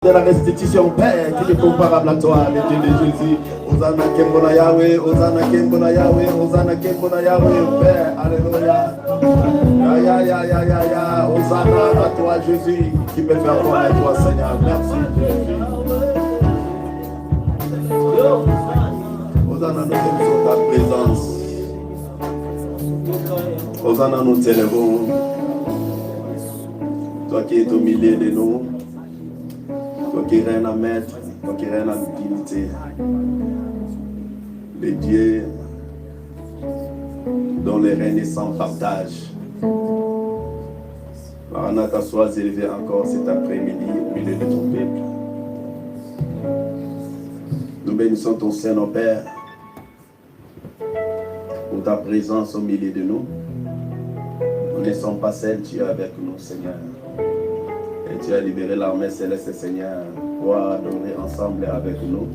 de la restitution, Père, qui est comparable à toi, le Dieu de Jésus. Hosanna Kembona Yahweh, Hosanna Kembona Yahweh, Hosanna Kembona Yahweh, Père, alléluia. Ya, Hosanna à toi, Jésus, qui me fait connaître toi, Seigneur. Merci, Jésus. Hosanna, nous aimons ta présence. Hosanna, nous t'élevons. Toi qui es au milieu de nous. Toi qui règne à maître, toi qui règne en dignité, le Dieu dont le règne est sans partage. Maranatha, sois élevé encore cet après-midi au milieu de ton peuple. Nous bénissons ton Saint, Père, pour ta présence au milieu de nous. Nous ne sommes pas seuls, tu es avec nous, Seigneur. Et tu as libéré l'armée céleste, Seigneur, pour adorer ensemble avec nous.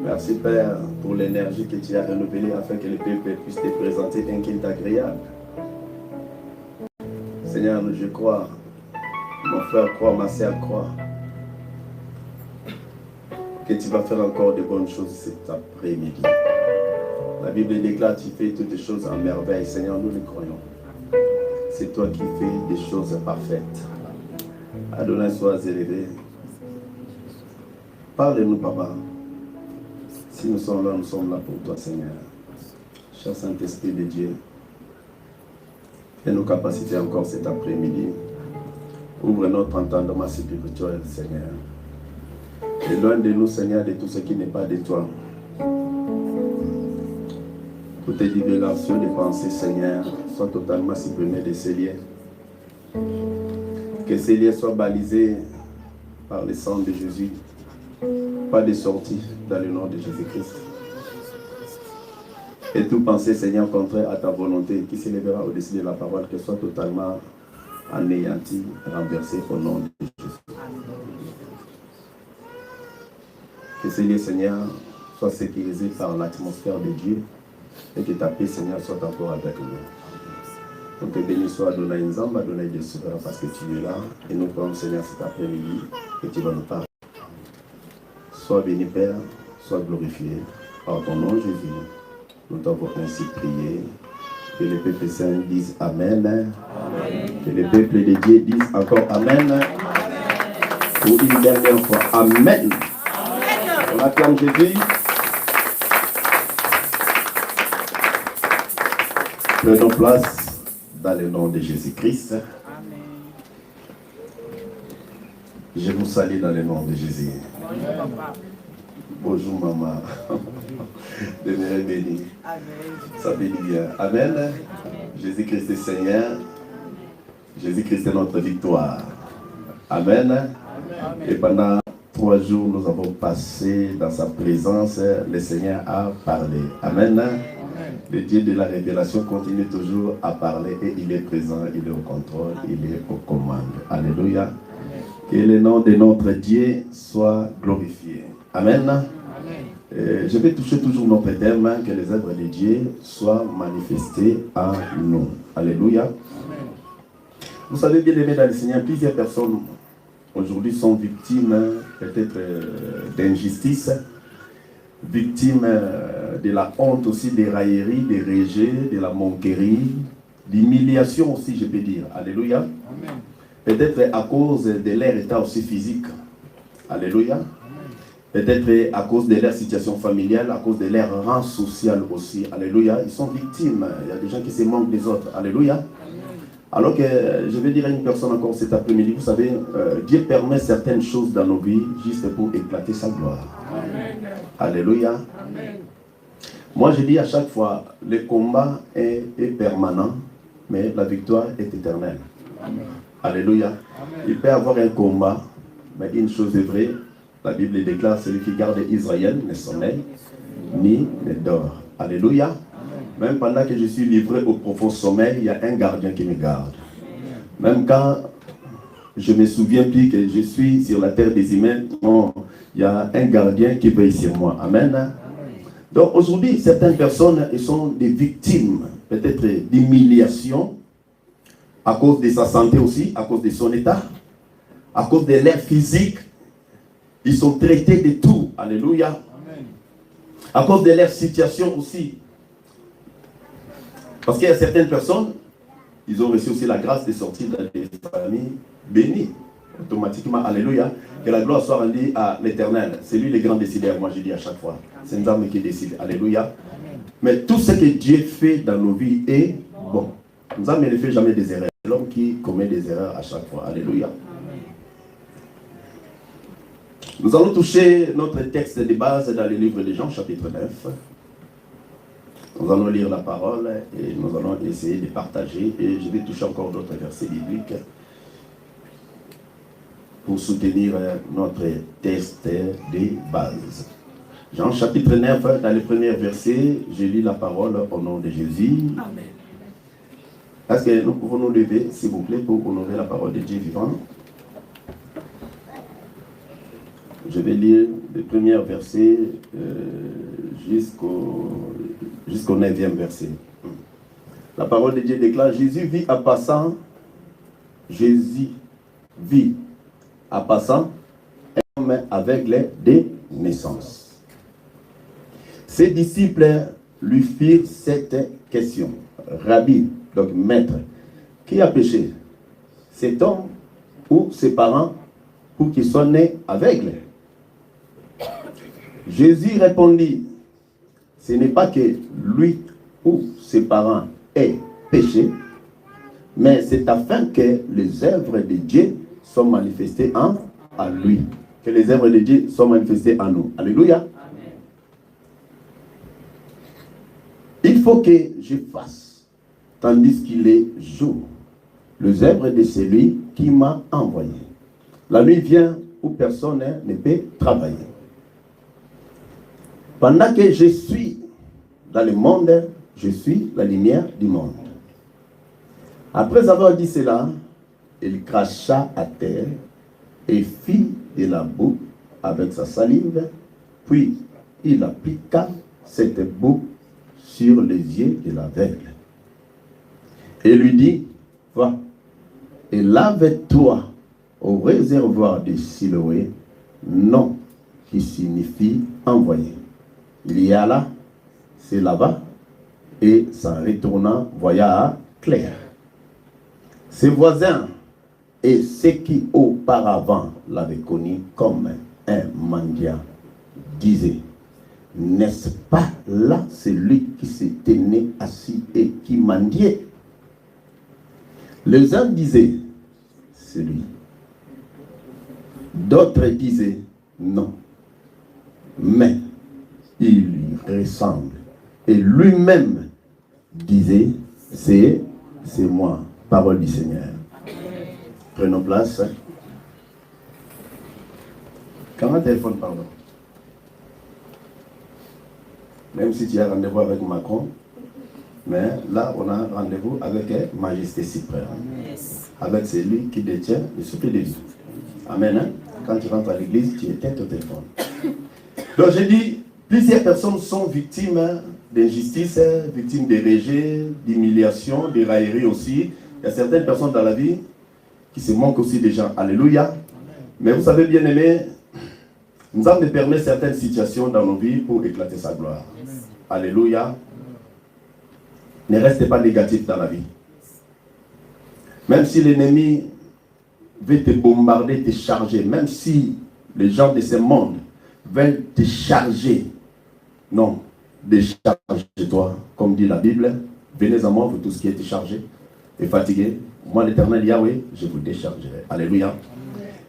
Merci, Père, pour l'énergie que tu as renouvelée afin que le peuple puisse te présenter un culte agréable. Seigneur, je crois, mon frère croit, ma sœur croit, que tu vas faire encore de bonnes choses cet après-midi. La Bible déclare que tu fais toutes les choses en merveille. Seigneur, nous le croyons. C'est toi qui fais des choses parfaites. Adonai, sois élevé. Parle-nous, Papa. Si nous sommes là pour toi, Seigneur. Cher Saint-Esprit de Dieu, et nos capacités encore cet après-midi. Ouvre notre entendement spirituel, Seigneur. Et loin de nous, Seigneur, de tout ce qui n'est pas de toi. Pour tes divulgations de pensées, Seigneur, soient totalement supprimées de ces liens. Que ces liens soient balisés par le sang de Jésus. Pas de sortie dans le nom de Jésus-Christ. Et toute pensée, Seigneur, contraire à ta volonté, qui s'élèvera au-dessus de la parole, que soit totalement anéantie, renversée au nom de Jésus. Que ces liens, Seigneur, soient sécurisés par l'atmosphère de Dieu et que ta paix, Seigneur, soit encore avec nous. Donc béni soit Adonai Nzamba, Adonai Dieu souverain, parce que tu es là et nous prions, Seigneur, cet après-midi et tu vas nous parler. Sois béni, Père, sois glorifié. Par ton nom, Jésus, nous t'avons ainsi prié. Que les peuples saints disent Amen. Amen. Que les peuples de Dieu disent encore Amen. Amen. Pour une dernière fois, Amen. Amen. On acclame Jésus. Prenons place dans le nom de Jésus-Christ. Je vous salue dans le nom de Jésus. Bonjour maman. Demeurez béni. Ça bénit bien. Amen. Jésus-Christ est Seigneur. Jésus-Christ est notre victoire. Amen. Et pendant 3 jours, nous avons passé dans sa présence. Le Seigneur a parlé. Amen. Le Dieu de la révélation continue toujours à parler et il est présent, il est au contrôle, il est aux commandes. Alléluia. Que le nom de notre Dieu soit glorifié. Amen. Je vais toucher toujours notre thème, que les œuvres de Dieu soient manifestées en nous. Alléluia. Vous savez bien aimé dans le Seigneur, plusieurs personnes aujourd'hui sont victimes peut-être d'injustice, victimes de la honte aussi, des railleries, des rejets, de la moquerie, d'humiliation aussi, je peux dire. Alléluia. Peut-être à cause de leur état aussi physique. Alléluia. Peut-être à cause de leur situation familiale, à cause de leur rang social aussi. Alléluia. Ils sont victimes. Il y a des gens qui se manquent des autres. Alléluia. Alors que je vais dire à une personne encore cet après-midi, vous savez, Dieu permet certaines choses dans nos vies juste pour éclater sa gloire. Amen. Alléluia. Amen. Moi je dis à chaque fois, le combat est permanent, mais la victoire est éternelle. Amen. Alléluia. Amen. Il peut y avoir un combat, mais une chose est vraie, la Bible déclare, celui qui garde Israël ne sommeille ni ne dort. Alléluia. Amen. Même pendant que je suis livré au profond sommeil, il y a un gardien qui me garde. Même quand je me souviens plus que je suis sur la terre des humains, il y a un gardien qui veille sur moi. Amen. Amen. Donc aujourd'hui, certaines personnes sont des victimes, peut-être d'humiliation, à cause de sa santé aussi, à cause de son état, À cause de l'air physique, ils sont traités de tout. Alléluia. Amen. À cause de leur situation aussi. Parce qu'il y a certaines personnes, ils ont reçu aussi la grâce de sortir dans des familles bénies. Automatiquement, alléluia. Que la gloire soit rendue à l'Éternel. C'est lui le grand décideur, moi je dis à chaque fois. C'est une âme qui décide. Alléluia. Amen. Mais tout ce que Dieu fait dans nos vies est bon. Nous ne fait jamais des erreurs. C'est l'homme qui commet des erreurs à chaque fois. Alléluia. Amen. Nous allons toucher notre texte de base dans le livre de Jean, chapitre 9. Nous allons lire la parole et nous allons essayer de partager. Et je vais toucher encore d'autres versets bibliques pour soutenir notre texte de base. Jean chapitre 9, dans le premier verset, je lis la parole au nom de Jésus. Amen. Est-ce que nous pouvons nous lever, s'il vous plaît, pour honorer la parole de Dieu vivant? Je vais lire le premier verset jusqu'au 9e verset. La parole de Dieu déclare, Jésus vit en passant un homme aveugle de naissance. Ses disciples lui firent cette question. Rabbi, donc maître, qui a péché? Cet homme ou ses parents pour qu'il soit né aveugle? Jésus répondit, ce n'est pas que lui ou ses parents aient péché, mais c'est afin que les œuvres de Dieu soient manifestées en lui. Que les œuvres de Dieu soient manifestées en nous. Alléluia. Amen. Il faut que je fasse, tandis qu'il est jour, les œuvres de celui qui m'a envoyé. La nuit vient où personne ne peut travailler. Pendant que je suis dans le monde, je suis la lumière du monde. Après avoir dit cela, il cracha à terre et fit de la boue avec sa salive, puis il appliqua cette boue sur les yeux de l'aveugle. Et lui dit, va et lave-toi au réservoir de Siloé, nom qui signifie envoyé. Il y alla, se lava, et s'en retournant, voya clair. Ses voisins et ceux qui auparavant l'avaient connu comme un mendiant disaient, n'est-ce pas là celui qui s'est tenu assis et qui mendiait? Les uns disaient, c'est lui. D'autres disaient, non. Mais il lui ressemble. Et lui-même disait, c'est moi. Parole du Seigneur. Prenons place. Comment téléphone, pardon? Même si tu as rendez-vous avec Macron, mais là, on a rendez-vous avec Majesté Suprême. Yes. Avec celui qui détient le souffle de vie. Amen. Hein? Quand tu rentres à l'église, tu éteins ton téléphone. Donc, j'ai dit, plusieurs personnes sont victimes d'injustice, victimes de rejet, d'humiliation, de raillerie aussi. Il y a certaines personnes dans la vie qui se manquent aussi des gens. Alléluia. Amen. Mais vous savez, bien aimé, nous avons permis certaines situations dans nos vies pour éclater sa gloire. Amen. Alléluia. Amen. Ne restez pas négatif dans la vie. Même si l'ennemi veut te bombarder, te charger, même si les gens de ce monde veulent te charger, non, décharge-toi, comme dit la Bible. Venez à moi, vous tous qui êtes chargés et fatigués. Moi, l'Éternel Yahweh, je vous déchargerai. Alléluia.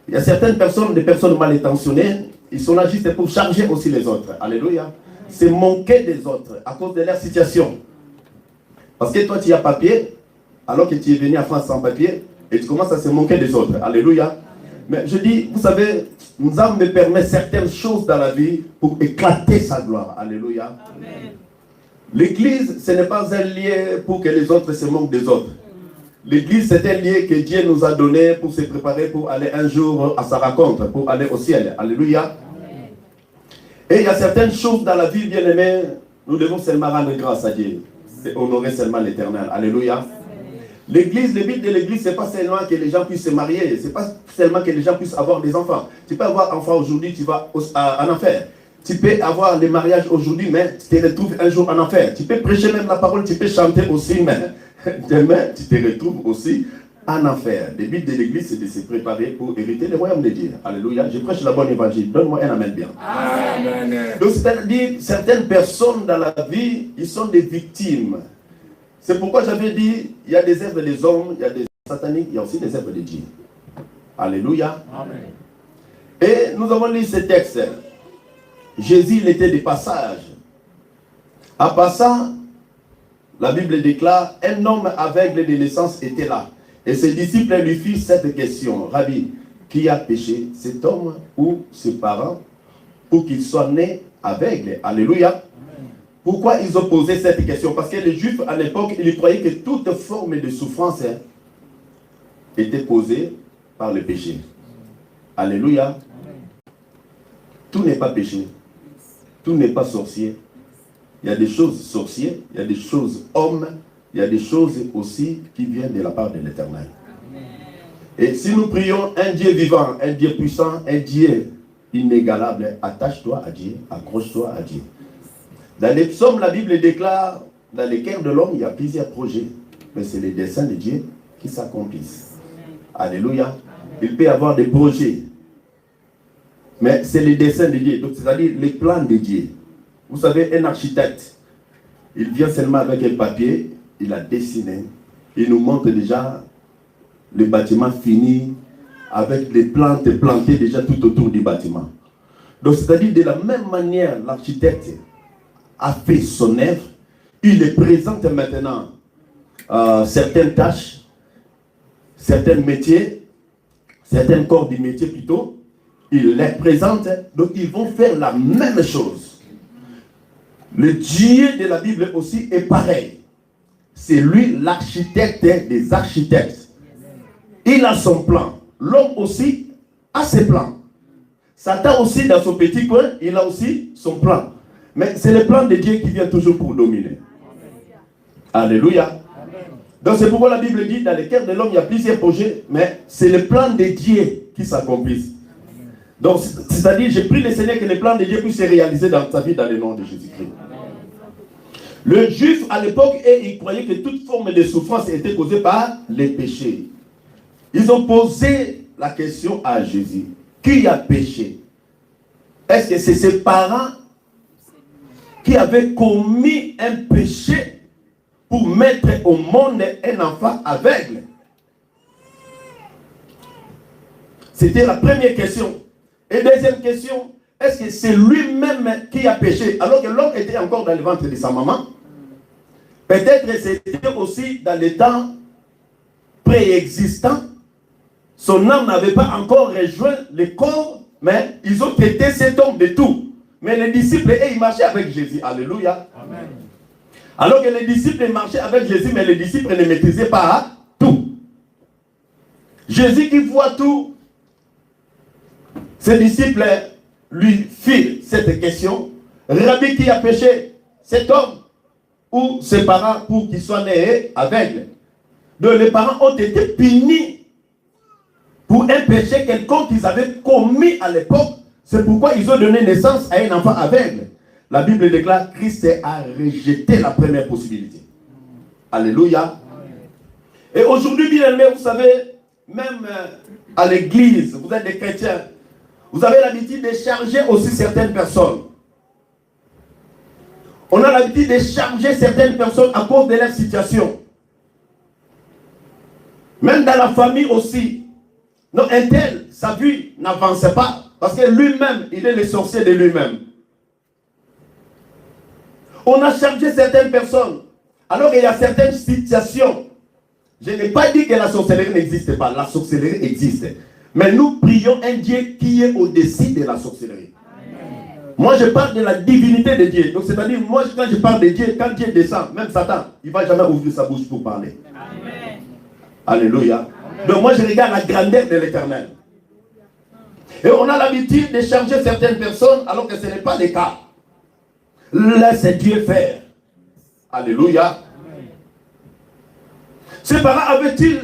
Il y a certaines personnes, des personnes mal intentionnées, ils sont là juste pour charger aussi les autres. Alléluia. C'est manquer des autres à cause de leur situation. Parce que toi, tu as papier, alors que tu es venu en France sans papier, et tu commences à se manquer des autres. Alléluia. Mais je dis, vous savez, nous avons me permis certaines choses dans la vie pour éclater sa gloire. Alléluia. Amen. L'église, ce n'est pas un lieu pour que les autres se manquent des autres. L'église, c'est un lieu que Dieu nous a donné pour se préparer pour aller un jour à sa rencontre, pour aller au ciel. Alléluia. Amen. Et il y a certaines choses dans la vie, bien aimée, nous devons seulement rendre grâce à Dieu. C'est honorer seulement l'Éternel. Alléluia. Amen. L'église, le but de l'église, c'est pas seulement que les gens puissent se marier, c'est pas seulement que les gens puissent avoir des enfants. Tu peux avoir enfant aujourd'hui, tu vas en enfer. Tu peux avoir les mariages aujourd'hui, mais tu te retrouves un jour en enfer. Tu peux prêcher même la parole, tu peux chanter aussi, mais demain, tu te retrouves aussi en enfer. Le but de l'église, c'est de se préparer pour hériter le royaume de Dieu. Alléluia. Je prêche la bonne évangile. Donne-moi un amen bien. Amen. Donc, c'est-à-dire, certaines personnes dans la vie, ils sont des victimes. C'est pourquoi j'avais dit, il y a des œuvres des hommes, il y a des sataniques, il y a aussi des œuvres de Dieu. Alléluia. Amen. Et nous avons lu ce texte. Jésus, il était de passage. En passant, la Bible déclare, un homme aveugle de naissance était là. Et ses disciples lui firent cette question. Rabbi, qui a péché, cet homme ou ses parents, pour qu'il soit né aveugle? Alléluia. Pourquoi ils ont posé cette question? Parce que les Juifs, à l'époque, ils croyaient que toute forme de souffrance était causée par le péché. Alléluia. Tout n'est pas péché. Tout n'est pas sorcier. Il y a des choses sorcières, il y a des choses hommes, il y a des choses aussi qui viennent de la part de l'Éternel. Et si nous prions un Dieu vivant, un Dieu puissant, un Dieu inégalable, attache-toi à Dieu, accroche-toi à Dieu. Dans les psaumes, la Bible déclare, dans les cœurs de l'homme, il y a plusieurs projets. Mais c'est les desseins de Dieu qui s'accomplissent. Alléluia. Il peut y avoir des projets. Mais c'est les desseins de Dieu. Donc, c'est-à-dire les plans de Dieu. Vous savez, un architecte, il vient seulement avec un papier, il a dessiné. Il nous montre déjà le bâtiment fini, avec des plantes plantées déjà tout autour du bâtiment. Donc, c'est-à-dire de la même manière, l'architecte a fait son œuvre, il les présente maintenant certaines tâches, certains métiers, certains corps du métier plutôt, il les présente, donc ils vont faire la même chose. Le Dieu de la Bible aussi est pareil. C'est lui l'architecte des architectes. Il a son plan. L'homme aussi a ses plans. Satan aussi dans son petit coin, il a aussi son plan. Mais c'est le plan de Dieu qui vient toujours pour dominer. Alléluia. Donc c'est pourquoi la Bible dit, dans le cœur de l'homme, il y a plusieurs projets, mais c'est le plan de Dieu qui s'accomplisse. Donc c'est-à-dire, j'ai prie le Seigneur que le plan de Dieu puisse se réaliser dans ta vie dans le nom de Jésus-Christ. Le juif à l'époque, il croyait que toute forme de souffrance était causée par les péchés. Ils ont posé la question à Jésus. Qui a péché? Est-ce que c'est ses parents qui avaient commis un péché pour mettre au monde un enfant aveugle? C'était la première question. Et deuxième question, est-ce que c'est lui-même qui a péché alors que l'homme était encore dans le ventre de sa maman? Peut-être c'était aussi dans les temps préexistants. Son âme n'avait pas encore rejoint le corps, mais ils ont traité cet homme de tout. Mais les disciples, ils marchaient avec Jésus. Alléluia. Amen. Alors que les disciples marchaient avec Jésus, mais les disciples ne maîtrisaient pas tout. Jésus qui voit tout, ses disciples lui firent cette question. Rabbi, qui a péché, cet homme ou ses parents pour qu'il soit né aveugle? Donc les parents ont été punis pour un péché quelconque qu'ils avaient commis à l'époque. C'est pourquoi ils ont donné naissance à un enfant aveugle. La Bible déclare que Christ a rejeté la première possibilité. Alléluia. Et aujourd'hui, bien aimé, vous savez, même à l'église, vous êtes des chrétiens, vous avez l'habitude de charger aussi certaines personnes. On a l'habitude de charger certaines personnes à cause de leur situation. Même dans la famille aussi. Non, un tel, sa vie n'avance pas. Parce que lui-même, il est le sorcier de lui-même. On a chargé certaines personnes. Alors qu'il y a certaines situations. Je n'ai pas dit que la sorcellerie n'existe pas. La sorcellerie existe. Mais nous prions un Dieu qui est au-dessus de la sorcellerie. Amen. Moi, je parle de la divinité de Dieu. Donc, c'est-à-dire, moi, quand je parle de Dieu, quand Dieu descend, même Satan, il ne va jamais ouvrir sa bouche pour parler. Amen. Alléluia. Amen. Donc, moi, je regarde la grandeur de l'Éternel. Et on a l'habitude de charger certaines personnes alors que ce n'est pas le cas. Laisse Dieu faire. Alléluia. Ses parents avaient-ils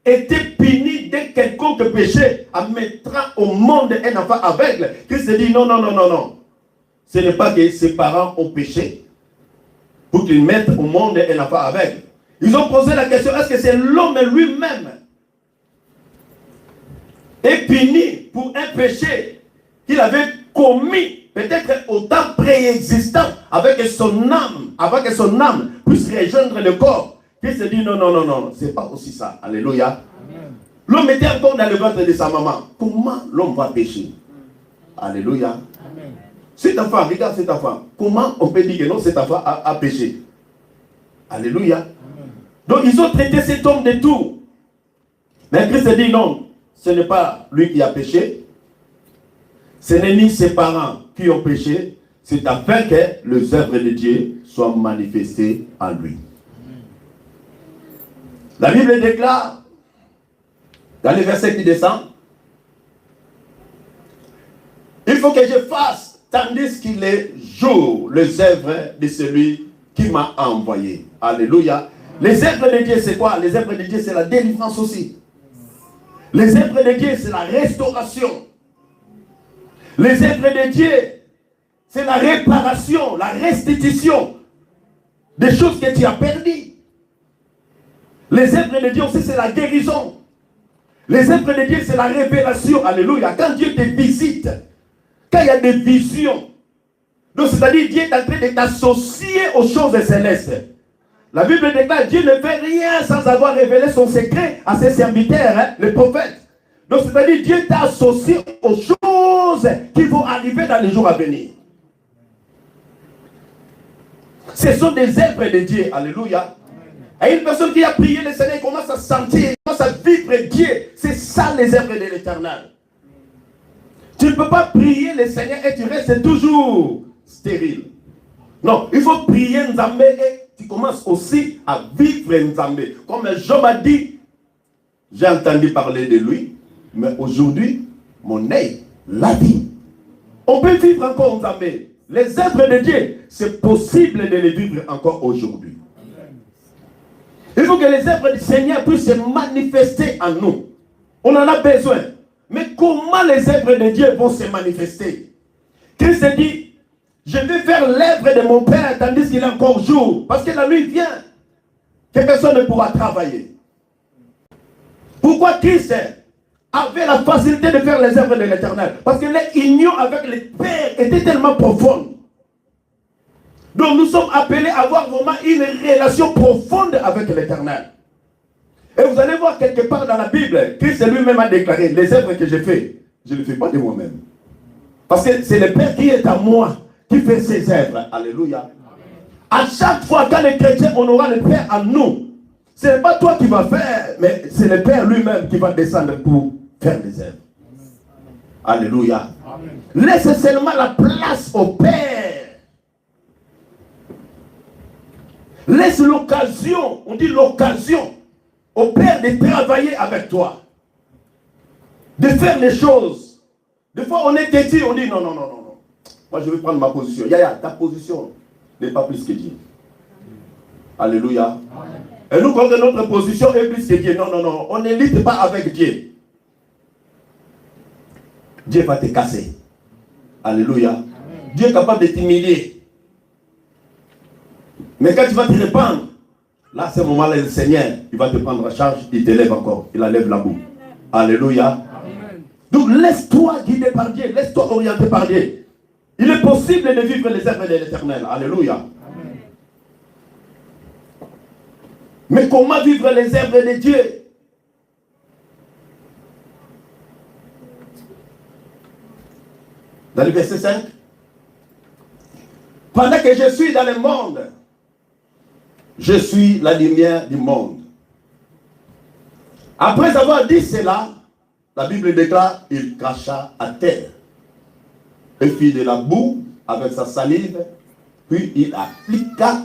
été punis d'un quelconque péché en mettant au monde un enfant aveugle? Christ se dit non, non, non, non, non. Ce n'est pas que ses parents ont péché pour qu'ils mettent au monde un enfant aveugle. Ils ont posé la question, est-ce que c'est l'homme lui-même est puni pour un péché qu'il avait commis, peut-être au temps préexistant, avec son âme, avant que son âme puisse rejoindre le corps? Qui se dit non, non, non, non, c'est pas aussi ça. Alléluia. L'homme était encore dans le ventre de sa maman. Comment l'homme va pécher? Alléluia. Amen. Cet enfant, regarde cet enfant. Comment on peut dire que non, cet enfant a péché? Alléluia. Amen. Donc ils ont traité cet homme de tout. Mais Christ dit non, ce n'est pas lui qui a péché. Ce n'est ni ses parents qui ont péché. C'est afin que les œuvres de Dieu soient manifestées en lui. La Bible déclare, dans les versets qui descendent, il faut que je fasse, tandis qu'il est jour, les œuvres de celui qui m'a envoyé. Alléluia. Les œuvres de Dieu, c'est quoi? Les œuvres de Dieu, c'est la délivrance aussi. Les œuvres de Dieu, c'est la restauration. Les œuvres de Dieu, c'est la réparation, la restitution des choses que tu as perdues. Les œuvres de Dieu aussi, c'est la guérison. Les œuvres de Dieu, c'est la révélation. Alléluia. Quand Dieu te visite, quand il y a des visions, donc c'est-à-dire Dieu est en train de t'associer aux choses célestes. La Bible déclare, Dieu ne fait rien sans avoir révélé son secret à ses serviteurs, les prophètes. Donc c'est-à-dire Dieu t'a associé aux choses qui vont arriver dans les jours à venir. Ce sont des œuvres de Dieu. Alléluia. Et une personne qui a prié le Seigneur commence à sentir, commence à vivre Dieu. C'est ça les œuvres de l'Éternel. Tu ne peux pas prier le Seigneur et tu restes toujours stérile. Non, il faut prier Nzambé et tu commences aussi à vivre Nzambé. Comme Job a dit, j'ai entendu parler de lui, mais aujourd'hui, mon œil l'a dit. On peut vivre encore Nzambé. Les œuvres de Dieu, c'est possible de les vivre encore aujourd'hui. Il faut que les œuvres du Seigneur puissent se manifester en nous. On en a besoin. Mais comment les œuvres de Dieu vont se manifester? Christ dit, je vais faire l'œuvre de mon Père tandis qu'il est encore jour. Parce que la nuit vient, que personne ne pourra travailler. Pourquoi Christ avait la facilité de faire les œuvres de l'Éternel? Parce que l'union avec le Père était tellement profonde. Donc nous sommes appelés à avoir vraiment une relation profonde avec l'Éternel. Et vous allez voir quelque part dans la Bible, Christ lui-même a déclaré, les œuvres que je fais, je ne les fais pas de moi-même. Parce que c'est le Père qui est à moi, qui fait ses œuvres. Alléluia. À chaque fois quand les chrétiens, on aura le Père en nous, ce n'est pas toi qui vas faire, mais c'est le Père lui-même qui va descendre pour faire les œuvres. Alléluia. Laisse seulement la place au Père. Laisse l'occasion, on dit l'occasion, au Père de travailler avec toi. De faire les choses. Des fois on est têtu, on dit non, non, non, non, non. Moi je vais prendre ma position. Yaya, ta position n'est pas plus que Dieu. Alléluia. Amen. Et nous, quand notre position est plus que Dieu, non, non, non, on ne lutte pas avec Dieu. Dieu va te casser. Alléluia. Amen. Dieu est capable de t'humilier. Mais quand tu vas te répandre, là, à ce moment-là, le Seigneur, il va te prendre en charge, il te lève encore, il enlève la boue. Alléluia. Amen. Donc, laisse-toi guider par Dieu, laisse-toi orienter par Dieu. Il est possible de vivre les œuvres de l'Éternel. Alléluia. Amen. Mais comment vivre les œuvres de Dieu? Dans le verset 5, pendant que je suis dans le monde, je suis la lumière du monde. Après avoir dit cela, la Bible déclare, il cracha à terre et fit de la boue avec sa salive, puis il appliqua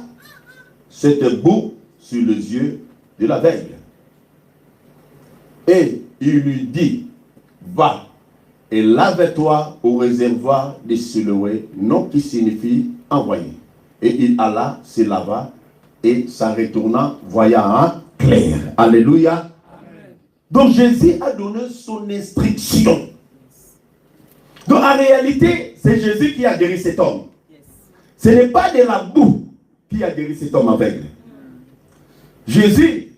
cette boue sur les yeux de l'aveugle. Et il lui dit, va et lave-toi au réservoir de Siloé, nom qui signifie envoyé. Et il alla, se lava, et s'en retournant, voyant clair. Alléluia. Donc Jésus a donné son instruction. Donc en réalité, c'est Jésus qui a guéri cet homme. Ce n'est pas de la boue qui a guéri cet homme aveugle. Jésus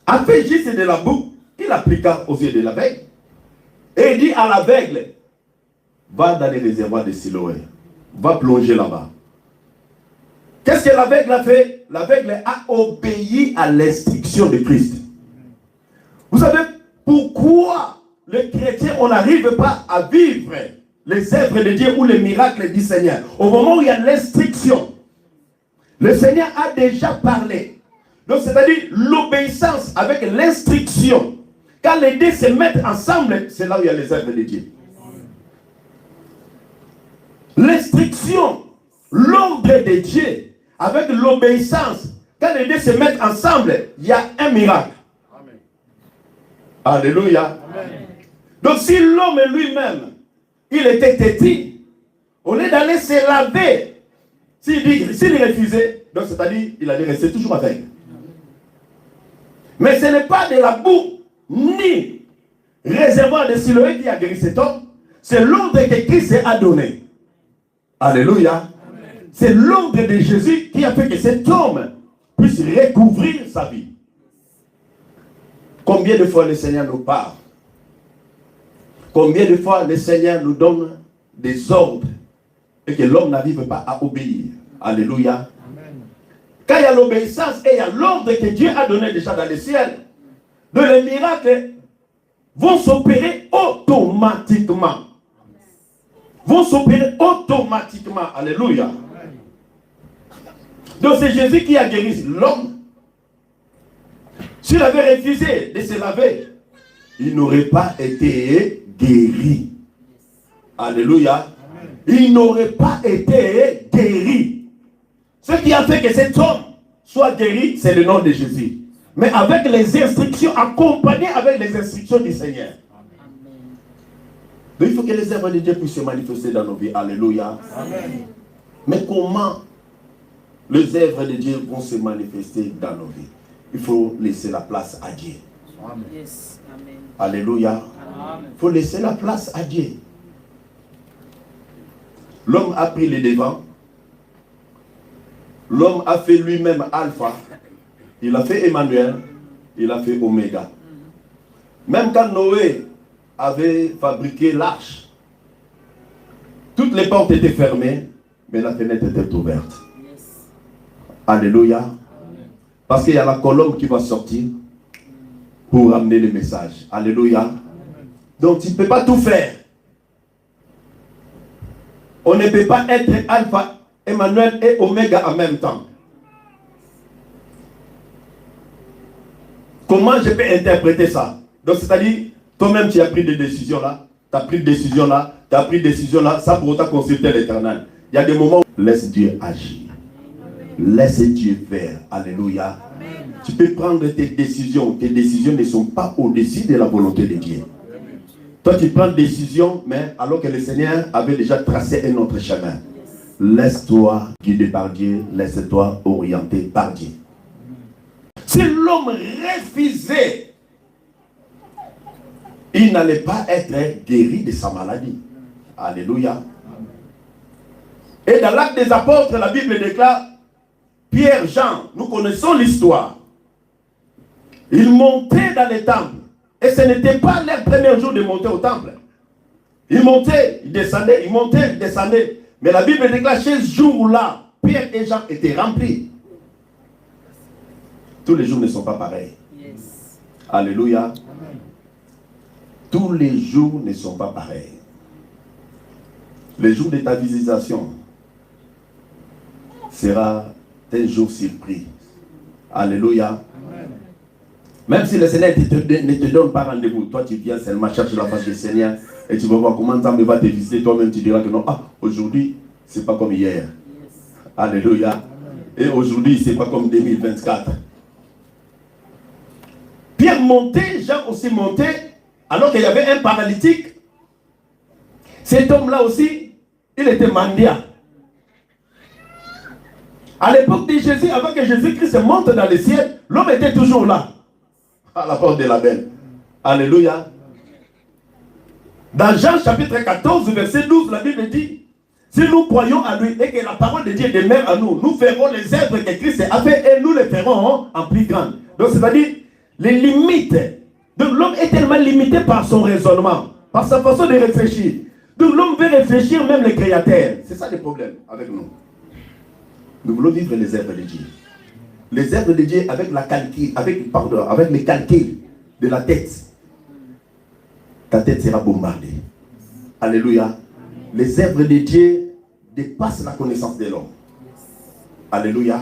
a fait juste de la boue, il appliqua aux yeux de l'aveugle. Et il dit à l'aveugle, va dans les réservoirs de Siloé, va plonger là-bas. Qu'est-ce que l'aveugle a fait? L'aveugle a obéi à l'instruction de Christ. Vous savez pourquoi les chrétiens, on n'arrive pas à vivre les œuvres de Dieu ou les miracles du Seigneur? Au moment où il y a l'instruction, le Seigneur a déjà parlé. Donc c'est-à-dire l'obéissance avec l'instruction. Quand les deux se mettent ensemble, c'est là où il y a les œuvres de Dieu. L'instruction, l'ordre de Dieu, avec l'obéissance, quand les deux se mettent ensemble, il y a un miracle. Amen. Alléluia. Amen. Donc si l'homme lui-même, il était têtu, au lieu d'aller se laver, s'il refusait, donc c'est-à-dire il allait rester toujours avec. Mais ce n'est pas de la boue, ni réservoir de Siloé qui a guéri cet homme, c'est l'ordre que Christ a donné. Alléluia. C'est l'ordre de Jésus qui a fait que cet homme puisse recouvrir sa vie. Combien de fois le Seigneur nous parle? Combien de fois le Seigneur nous donne des ordres et que l'homme n'arrive pas à obéir? Alléluia. Amen. Quand il y a l'obéissance et il y a l'ordre que Dieu a donné déjà dans le ciel, donc les miracles vont s'opérer automatiquement. Vont s'opérer automatiquement. Alléluia. Donc c'est Jésus qui a guéri l'homme. S'il avait refusé de se laver, il n'aurait pas été guéri. Alléluia. Il n'aurait pas été guéri. Ce qui a fait que cet homme soit guéri, c'est le nom de Jésus. Mais avec les instructions, accompagnées avec les instructions du Seigneur. Donc il faut que les œuvres de Dieu puissent se manifester dans nos vies. Alléluia. Amen. Mais comment les œuvres de Dieu vont se manifester dans nos vies? Il faut laisser la place à Dieu. Amen. Yes. Amen. Alléluia. Il faut laisser la place à Dieu. L'homme a pris le devant. L'homme a fait lui-même Alpha. Il a fait Emmanuel. Il a fait Oméga. Même quand Noé avait fabriqué l'arche, toutes les portes étaient fermées, mais la fenêtre était ouverte. Yes. Alléluia. Amen. Parce qu'il y a la colombe qui va sortir pour amener le message. Alléluia. Amen. Donc tu ne peux pas tout faire. On ne peut pas être Alpha, Emmanuel et Oméga en même temps. Comment je peux interpréter ça? Donc c'est-à-dire, toi-même tu as pris des décisions là, tu as pris des décisions là, tu as pris des décisions là, ça pour autant consulter l'Éternel. Il y a des moments où laisse Dieu agir. Laisse Dieu faire. Alléluia. Amen. Tu peux prendre tes décisions ne sont pas au-dessus de la volonté de Dieu. Toi tu prends des décisions, mais alors que le Seigneur avait déjà tracé un autre chemin. Laisse-toi guider par Dieu, laisse-toi orienter par Dieu. Si l'homme refusait, il n'allait pas être guéri de sa maladie. Alléluia. Et dans l'Acte des Apôtres, la Bible déclare, Pierre, Jean, nous connaissons l'histoire. Ils montaient dans les temples. Et ce n'était pas leur premier jour de monter au temple. Ils montaient, ils descendaient, ils montaient, ils descendaient. Mais la Bible déclare, ce jour-là, Pierre et Jean étaient remplis. Tous les jours ne sont pas pareils. Yes. Alléluia. Amen. Tous les jours ne sont pas pareils. Le jour de ta visitation sera un jour surpris. Alléluia. Amen. Même si le Seigneur ne te donne pas rendez-vous, toi tu viens seulement chercher la face du Seigneur et tu vas voir comment Dieu va te visiter. Toi-même tu diras que non, aujourd'hui c'est pas comme hier. Yes. Alléluia. Amen. Et aujourd'hui c'est pas comme 2024. Pierre montait, Jean aussi montait, alors qu'il y avait un paralytique. Cet homme-là aussi, il était mendiant. À l'époque de Jésus, avant que Jésus-Christ monte dans le ciel, l'homme était toujours là, à la porte de la belle. Alléluia. Dans Jean chapitre 14, verset 12, la Bible dit, si nous croyons à lui et que la parole de Dieu demeure en nous, nous ferons les œuvres que Christ a fait et nous les ferons en plus grandes. Donc c'est-à-dire, les limites. Donc l'homme est tellement limité par son raisonnement, par sa façon de réfléchir. Donc l'homme veut réfléchir même le créateur. C'est ça le problème avec nous. Nous voulons vivre les œuvres de Dieu. Les œuvres de Dieu avec la calcul, avec les calculs de la tête. Ta tête sera bombardée. Alléluia. Les œuvres de Dieu dépassent la connaissance de l'homme. Alléluia.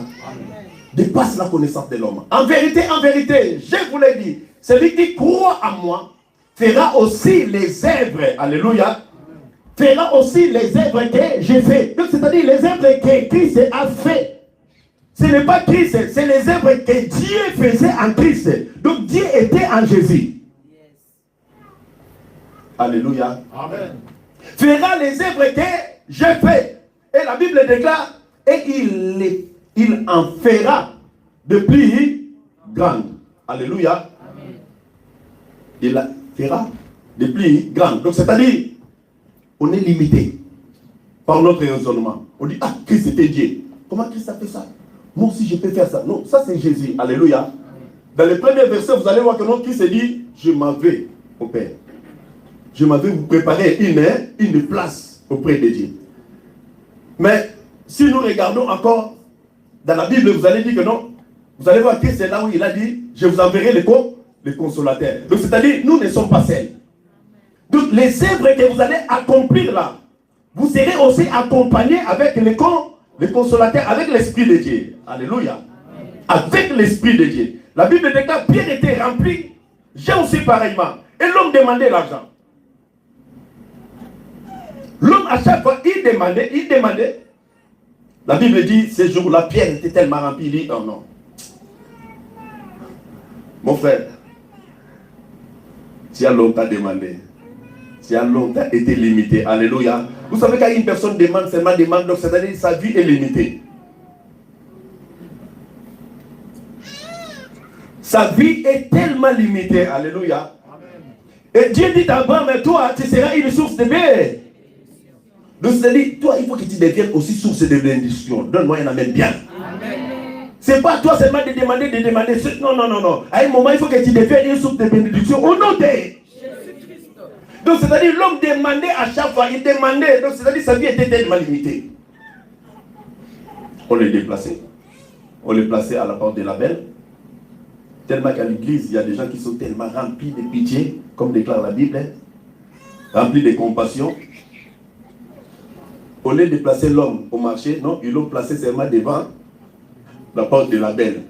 Dépassent la connaissance de l'homme. En vérité, je vous l'ai dit, celui qui croit en moi fera aussi les œuvres. Alléluia. Fera aussi les œuvres que j'ai fait. Donc c'est-à-dire les œuvres que Christ a fait. Ce n'est pas Christ, c'est les œuvres que Dieu faisait en Christ. Donc Dieu était en Jésus. Alléluia. Amen. Fera les œuvres que j'ai fait. Et la Bible déclare, et il en fera de plus grandes. Alléluia. Amen. Il la fera de plus grandes. Donc c'est-à-dire, on est limité par notre raisonnement. On dit, ah, Christ était Dieu. Comment Christ a fait ça? Moi aussi je peux faire ça. Non, ça c'est Jésus. Alléluia. Dans les premiers versets, vous allez voir que non, Christ dit, je m'en vais au Père. Je m'en vais vous préparer une place auprès de Dieu. Mais si nous regardons encore dans la Bible, vous allez dire que non. Vous allez voir que c'est là où il a dit, je vous enverrai les consolateurs. Donc c'est-à-dire, nous ne sommes pas seuls. Donc les œuvres que vous allez accomplir là, vous serez aussi accompagnés avec les consolateurs, avec l'Esprit de Dieu. Alléluia. Avec l'Esprit de Dieu. La Bible déclare, Pierre était rempli, j'ai aussi pareillement. Et l'homme demandait l'argent. L'homme à chaque fois, il demandait. La Bible dit, ce jour-là, Pierre était tellement rempli, il dit, oh non. Mon frère, tu as longtemps demandé. Tu as longtemps été limité. Alléluia. Vous savez quand une personne demande, seulement demande, donc c'est-à-dire sa vie est limitée. Sa vie est tellement limitée. Alléluia. Amen. Et Dieu dit d'abord, mais toi, tu seras une source de bien. Donc c'est-à-dire, toi, il faut que tu deviennes aussi source de bénédiction. Donne-moi un amen bien. C'est pas toi seulement de demander. Non. À un moment, il faut que tu deviennes une source de bénédiction au nom de Jésus-Christ. Donc c'est-à-dire, l'homme demandait à chaque fois, il demandait. Donc c'est-à-dire, sa vie était tellement limitée. On les déplaçait. On les plaçait à la porte de la belle. Tellement qu'à l'église, il y a des gens qui sont tellement remplis de pitié, comme déclare la Bible, remplis de compassion. Au lieu de placer l'homme au marché, non, ils l'ont placé seulement devant la porte de la belle.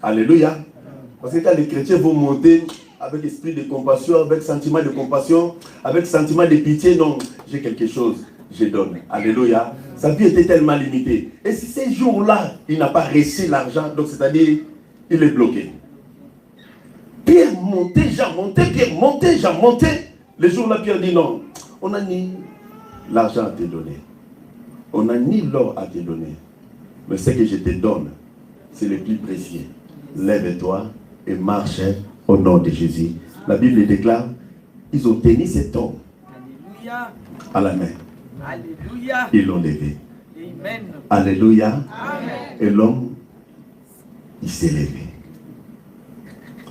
Alléluia. Parce que quand les chrétiens vont monter avec esprit de compassion, avec sentiment de compassion, avec sentiment de pitié, non, j'ai quelque chose, je donne. Alléluia. Sa vie était tellement limitée. Et si ces jours-là, il n'a pas reçu l'argent, donc c'est-à-dire, il est bloqué. Pierre montait, Jean montait, Pierre montait, Jean montait. Le jour-là, Pierre dit non, on n'a ni l'argent à te donner. On n'a ni l'or à te donner. Mais ce que je te donne, c'est le plus précieux. Lève-toi et marche au nom de Jésus. La Bible déclare, ils ont tenu cet homme à la main. Alléluia. Ils l'ont levé. Amen. Alléluia. Amen. Et l'homme, il s'est levé.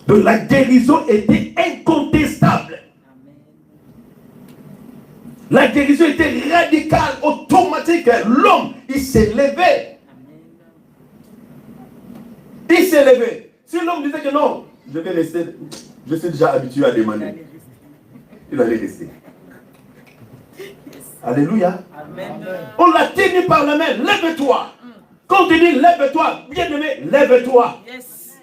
Donc la guérison était incontestable. La guérison était radicale, automatique. L'homme, il s'est levé. Il s'est levé. Si l'homme disait que non, je vais rester, je suis déjà habitué à demander. Il allait rester. Alléluia. Amen. On l'a tenu par la main. Lève-toi. Quand on te dit lève-toi, bien-aimé, lève-toi. Yes.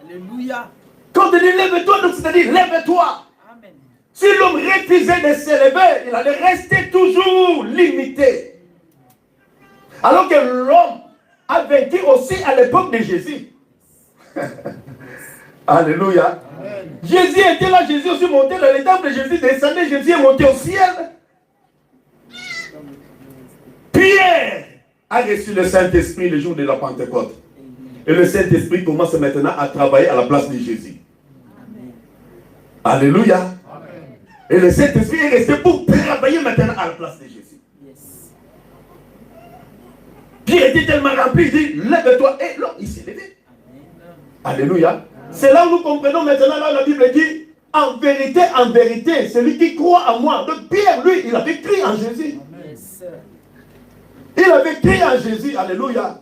Alléluia. Quand on te dit lève-toi, donc c'est-à-dire lève-toi. Amen. Si l'homme refusait de se lever, il allait rester toujours limité. Alors que l'homme a vaincu aussi à l'époque de Jésus. Alléluia. Amen. Jésus était là, Jésus aussi monté dans les temples, Jésus descendait, Jésus est monté au ciel. Pierre a reçu le Saint-Esprit le jour de la Pentecôte. Et le Saint-Esprit commence maintenant à travailler à la place de Jésus. Amen. Alléluia. Amen. Et le Saint-Esprit est resté pour travailler maintenant à la place de Jésus. Yes. Pierre était tellement rempli, il dit, lève-toi. Et là, il s'est levé. Amen. Alléluia. C'est là où nous comprenons maintenant, là la Bible dit, en vérité, celui qui croit en moi. Donc Pierre, lui, il avait cru en Jésus. Yes. Il avait cru en Jésus. Alléluia.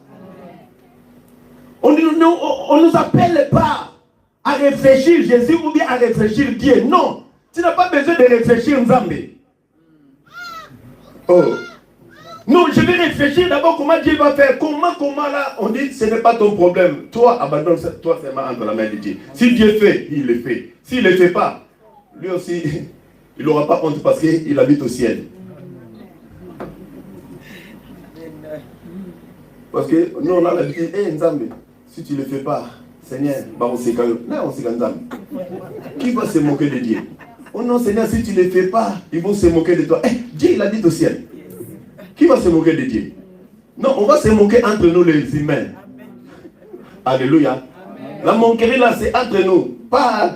On ne nous appelle pas à réfléchir Jésus ou bien à réfléchir Dieu. Non. Tu n'as pas besoin de réfléchir Nzambé. Oh. Non, je vais réfléchir d'abord comment Dieu va faire. Comment là, on dit ce n'est pas ton problème. Toi, abandonne toi seulement entre la main de Dieu. Si Dieu fait, il le fait. S'il ne le fait pas, lui aussi, il n'aura pas honte parce qu'il habite au ciel. Parce que nous, on a l'habitude, Nzambé, si tu ne le fais pas, Seigneur, qui va se moquer de Dieu? Oh non, Seigneur, si tu ne le fais pas, ils vont se moquer de toi. Dieu, il habite au ciel. Qui va se moquer de Dieu? Non, on va se moquer entre nous les humains. Alléluia. La moquerie là, c'est entre nous. Pas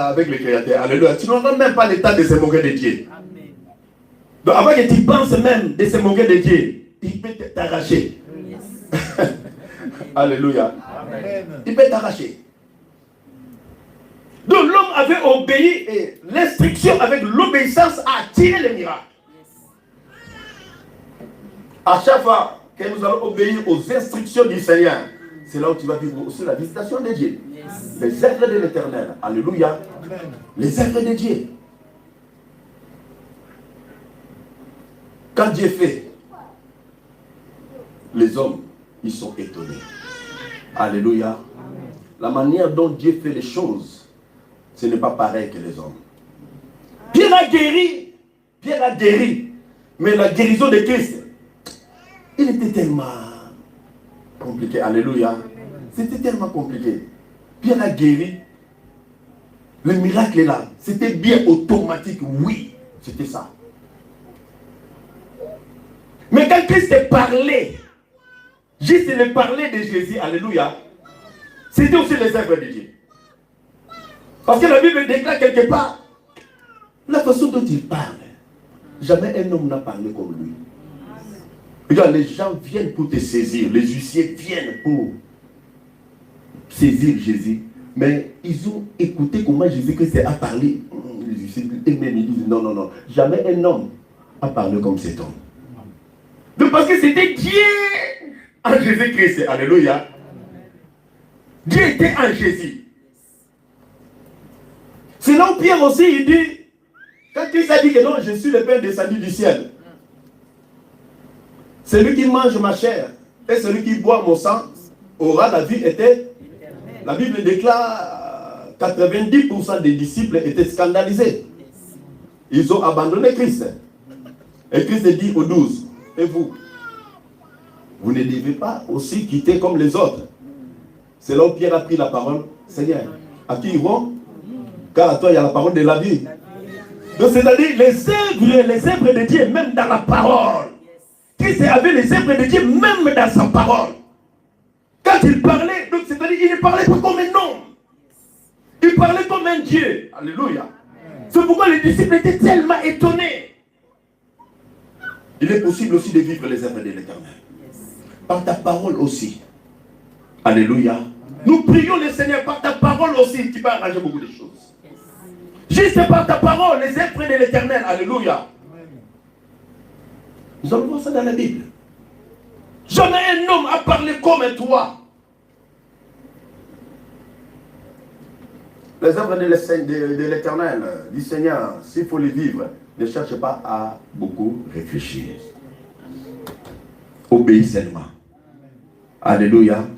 avec le Créateur. Alléluia. Tu n'auras même pas le temps de se moquer de Dieu. Donc avant que tu penses même de se moquer de Dieu, il peut t'arracher. Alléluia. Amen. Il peut t'arracher. Donc l'homme avait obéi et l'instruction avec l'obéissance a attiré les miracles. À chaque fois que nous allons obéir aux instructions du Seigneur, c'est là où tu vas vivre aussi la visitation de Dieu. Yes. Les œuvres de l'Éternel. Alléluia. Amen. Les œuvres de Dieu. Quand Dieu fait, les hommes, ils sont étonnés. Alléluia. Amen. La manière dont Dieu fait les choses, ce n'est pas pareil que les hommes. Pierre a guéri, mais la guérison de Christ, il était tellement compliqué. Alléluia. C'était tellement compliqué. Pierre a guéri. Le miracle est là. C'était bien automatique. Oui, c'était ça. Mais quand Christ parlait, juste le parler de Jésus, alléluia, c'était aussi les œuvres de Dieu. Parce que la Bible déclare quelque part, la façon dont il parle, jamais un homme n'a parlé comme lui. Regarde, les gens viennent pour te saisir, les huissiers viennent pour saisir Jésus, mais ils ont écouté comment Jésus-Christ a parlé. Les huissiers, et même ils disent non, jamais un homme a parlé comme cet homme. Donc parce que c'était Dieu en Jésus-Christ, alléluia. Dieu était en Jésus. C'est là où Pierre aussi, il dit, quand Christ a dit que non, je suis le Père descendu du ciel. Celui qui mange ma chair et celui qui boit mon sang aura la vie éternelle. La Bible déclare 90% des disciples étaient scandalisés. Ils ont abandonné Christ. Et Christ dit aux 12, et vous ne devez pas aussi quitter comme les autres. C'est là où Pierre a pris la parole. Seigneur, à qui ils vont? Car à toi il y a la parole de la vie. Donc c'est-à-dire les œuvres de Dieu, même dans la parole. Christ avait les œuvres de Dieu même dans sa parole. Quand il parlait, donc c'est-à-dire il ne parlait pas comme un homme. Il parlait comme un Dieu. Alléluia. C'est pourquoi les disciples étaient tellement étonnés. Il est possible aussi de vivre les œuvres de l'Éternel. Par ta parole aussi. Alléluia. Nous prions le Seigneur par ta parole aussi. Tu vas arranger beaucoup de choses. Juste par ta parole, les œuvres de l'Éternel. Alléluia. Nous allons voir ça dans la Bible. Jamais un homme a parlé comme toi. Les œuvres de l'Éternel, du Seigneur, s'il faut les vivre, ne cherche pas à beaucoup réfléchir. Obéis seulement. Alléluia. Amen.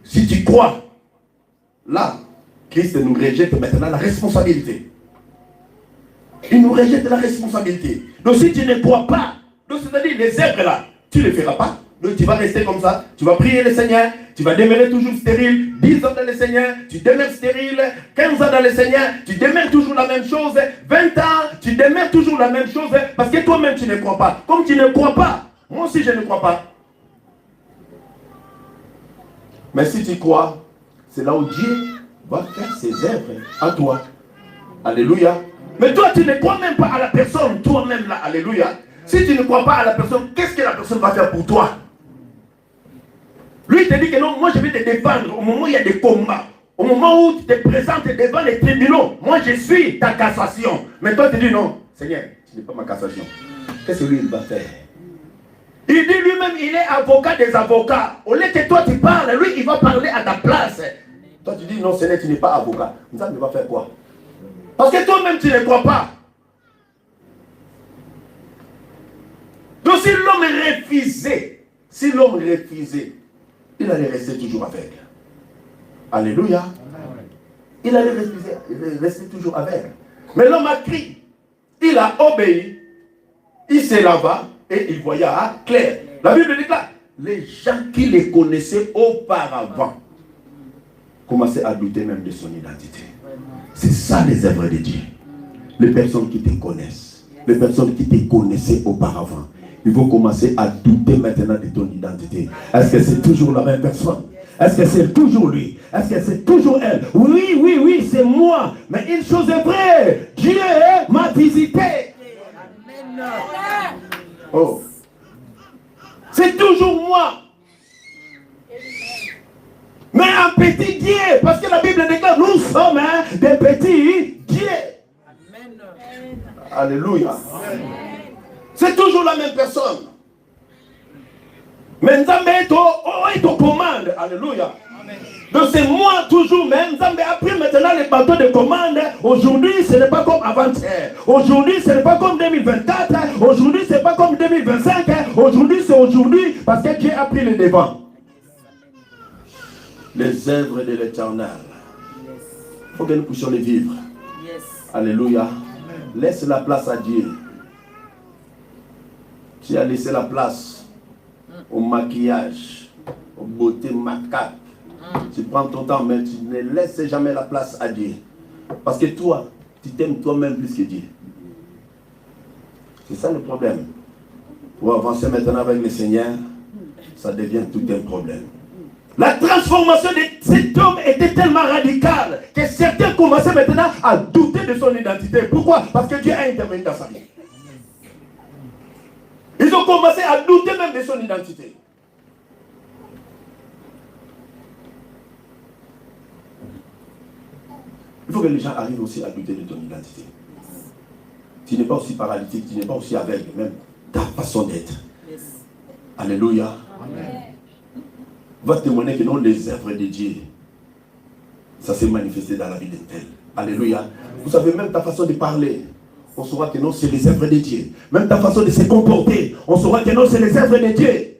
Si tu crois, là, Christ nous rejette maintenant la responsabilité. Il nous rejette la responsabilité. Donc si tu ne crois pas, donc c'est-à-dire les œuvres là, tu ne les feras pas. Donc tu vas rester comme ça, tu vas prier le Seigneur, tu vas demeurer toujours stérile, 10 ans dans le Seigneur, tu demeures stérile, 15 ans dans le Seigneur, tu demeures toujours la même chose, 20 ans, tu demeures toujours la même chose, parce que toi-même tu ne crois pas. Comme tu ne crois pas, moi aussi je ne crois pas. Mais si tu crois, c'est là où Dieu va faire ses œuvres en toi. Alléluia. Mais toi, tu ne crois même pas à la personne, toi-même là. Alléluia. Si tu ne crois pas à la personne, qu'est-ce que la personne va faire pour toi? Lui, il te dit que non, moi je vais te défendre au moment où il y a des combats. Au moment où tu te présentes devant les tribunaux, moi je suis ta cassation. Mais toi, tu dis non, Seigneur, tu n'es pas ma cassation. Qu'est-ce que lui, il va faire? Il dit lui-même, il est avocat des avocats. Au lieu que toi, tu parles, lui, il va parler à ta place. Toi, tu dis non, Seigneur, tu n'es pas avocat. Ça, il va faire quoi? Parce que toi-même, tu ne crois pas. Donc, si l'homme refusait, il allait rester toujours avec. Alléluia. Il allait rester toujours avec. Mais l'homme a crié. Il a obéi. Il se lava et il voyait clair. La Bible déclare, les gens qui les connaissaient auparavant commençaient à douter même de son identité. C'est ça les œuvres de Dieu. Les personnes qui te connaissent, les personnes qui te connaissaient auparavant, ils vont commencer à douter maintenant de ton identité. Est-ce que c'est toujours la même personne? Est-ce que c'est toujours lui? Est-ce que c'est toujours elle? Oui, c'est moi. Mais une chose est vraie, Dieu m'a visité. Oh. C'est toujours moi. Mais un petit Dieu, parce que la Bible déclare, nous sommes des petits dieux. Alléluia. C'est toujours la même personne. Mais Nzambe est aux commandes. Alléluia. Donc c'est moi toujours même. Nzambe a pris maintenant les bateaux de commande. Aujourd'hui, ce n'est pas comme avant-hier. Aujourd'hui, ce n'est pas comme 2024. Aujourd'hui, ce n'est pas comme 2025. Aujourd'hui, c'est aujourd'hui. Parce que Dieu a pris le devant. Les œuvres de l'Éternel. Il faut que nous puissions les vivre. Alléluia. Laisse la place à Dieu. Tu as laissé la place au maquillage, aux beautés macabre. Tu prends ton temps, mais tu ne laisses jamais la place à Dieu. Parce que toi, tu t'aimes toi-même plus que Dieu. C'est ça le problème. Pour avancer maintenant avec le Seigneur, ça devient tout un problème. La transformation de cet homme était tellement radicale que certains commençaient maintenant à douter de son identité. Pourquoi? Parce que Dieu a intervenu dans sa vie. Ils ont commencé à douter même de son identité. Il faut que les gens arrivent aussi à douter de ton identité. Tu n'es pas aussi paralytique, tu n'es pas aussi aveugle, même ta façon d'être. Alléluia. Amen. Va témoigner que non, les œuvres de Dieu, ça s'est manifesté dans la vie de tel. Alléluia. Vous savez, même ta façon de parler, on saura que non, c'est les œuvres de Dieu. Même ta façon de se comporter, on saura que non, c'est les œuvres de Dieu.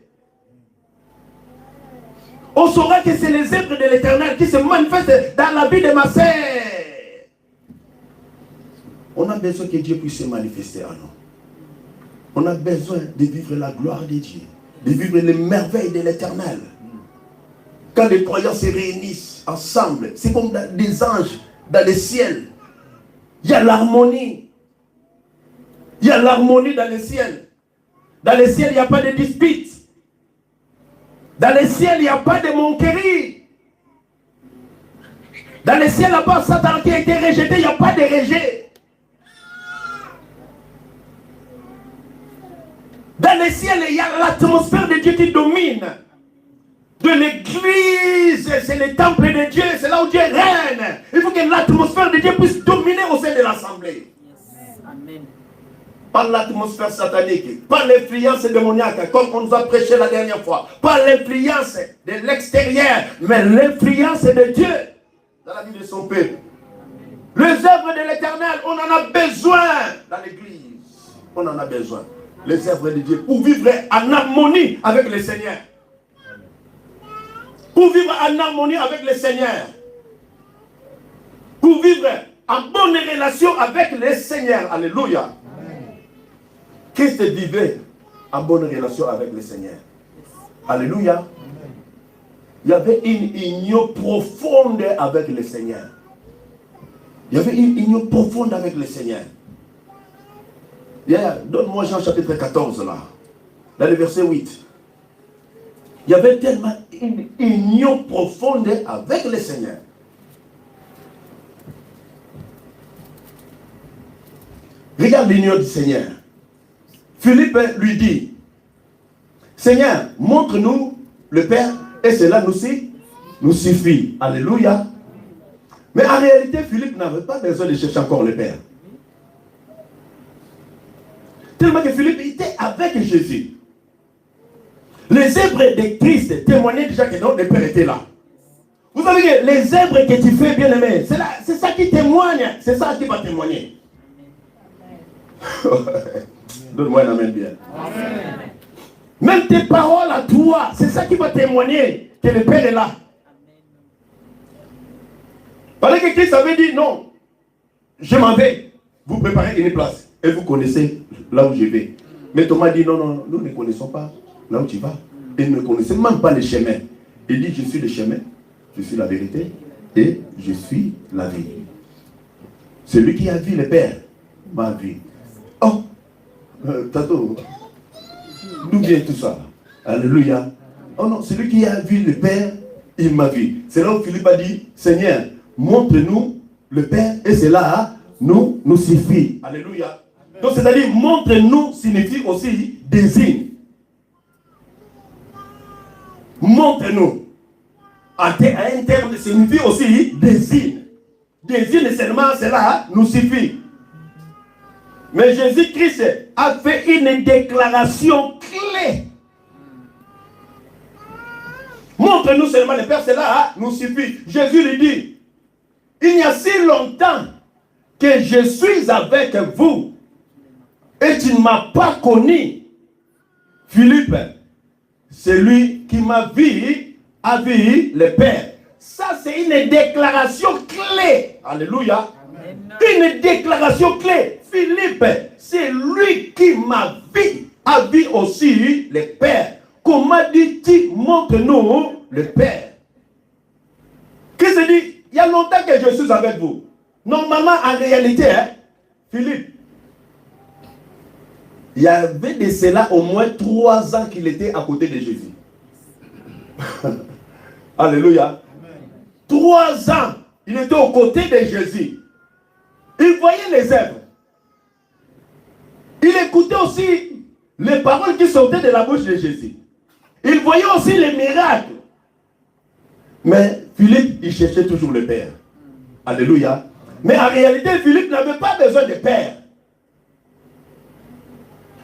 On saura que c'est les œuvres de l'Éternel qui se manifestent dans la vie de ma sœur. On a besoin que Dieu puisse se manifester en nous. On a besoin de vivre la gloire de Dieu, de vivre les merveilles de l'Éternel. Quand les croyants se réunissent ensemble, c'est comme des anges dans le ciel. Il y a l'harmonie. Il y a l'harmonie dans le ciel. Dans le ciel, il n'y a pas de dispute. Dans le ciel, il n'y a pas de moquerie. Dans le ciel, là-bas, Satan qui a été rejeté, il n'y a pas de rejet. Dans le ciel, il y a l'atmosphère de Dieu qui domine. De l'église, c'est le temple de Dieu, c'est là où Dieu règne. Il faut que l'atmosphère de Dieu puisse dominer au sein de l'assemblée. Amen. Pas l'atmosphère satanique, pas l'influence démoniaque, comme on nous a prêché la dernière fois. Pas l'influence de l'extérieur, mais l'influence de Dieu dans la vie de son peuple. Les œuvres de l'Éternel, on en a besoin dans l'église. On en a besoin. Les œuvres de Dieu pour vivre en harmonie avec le Seigneur. Pour vivre en harmonie avec le Seigneur. Pour vivre en bonne relation avec le Seigneur. Alléluia. Christ vivait en bonne relation avec le Seigneur. Alléluia. Il y avait une union profonde avec le Seigneur. Il y avait une union profonde avec le Seigneur. Donne-moi Jean chapitre 14 là. Dans le verset 8. Il y avait tellement une union profonde avec le Seigneur. Regarde l'union du Seigneur. Philippe lui dit, Seigneur, montre-nous le Père et cela nous suffit. Alléluia. Mais en réalité, Philippe n'avait pas besoin de chercher encore le Père. Tellement que Philippe était avec Jésus. Les œuvres de Christ témoignaient déjà que non, le Père était là. Vous savez que les œuvres que tu fais, bien aimé, c'est ça qui témoigne. C'est ça qui va témoigner. Donne-moi un amen bien. Amen. Même tes paroles à toi, c'est ça qui va témoigner que le Père est là. Parce que Christ avait dit non, je m'en vais, vous préparez une place et vous connaissez là où je vais. Mais Thomas dit non, non, nous ne connaissons pas là où tu vas. Et nous ne connaissons même pas le chemin. Il dit je suis le chemin, je suis la vérité et je suis la vie. Celui qui a vu le Père m'a vu. Oh, Tato, d'où vient tout ça? Alléluia. Oh non, celui qui a vu le Père, il m'a vu. C'est là où Philippe a dit, Seigneur, montre-nous le Père et cela nous suffit. Alléluia. Donc c'est-à-dire, montre-nous signifie aussi désigne. Montre-nous. À un terme signifie aussi désigne. Désigne seulement cela nous suffit. Mais Jésus-Christ a fait une déclaration clé. Montre-nous seulement le Père, cela nous suffit. Jésus lui dit, il y a si longtemps que je suis avec vous et tu ne m'as pas connu. Philippe, celui qui m'a vu a vu le Père. Ça, c'est une déclaration clé. Alléluia. Une déclaration clé. Philippe, c'est lui qui m'a vu, a vu aussi le Père. Comment dit-il, montre-nous le Père? Qu'est-ce que dit? Il y a longtemps que je suis avec vous. Normalement, en réalité, Philippe, il y avait de cela au moins 3 ans qu'il était à côté de Jésus. Alléluia. 3 ans, il était aux côtés de Jésus. Il voyait les œuvres. Il écoutait aussi les paroles qui sortaient de la bouche de Jésus. Il voyait aussi les miracles. Mais Philippe, il cherchait toujours le Père. Alléluia. Mais en réalité, Philippe n'avait pas besoin de Père.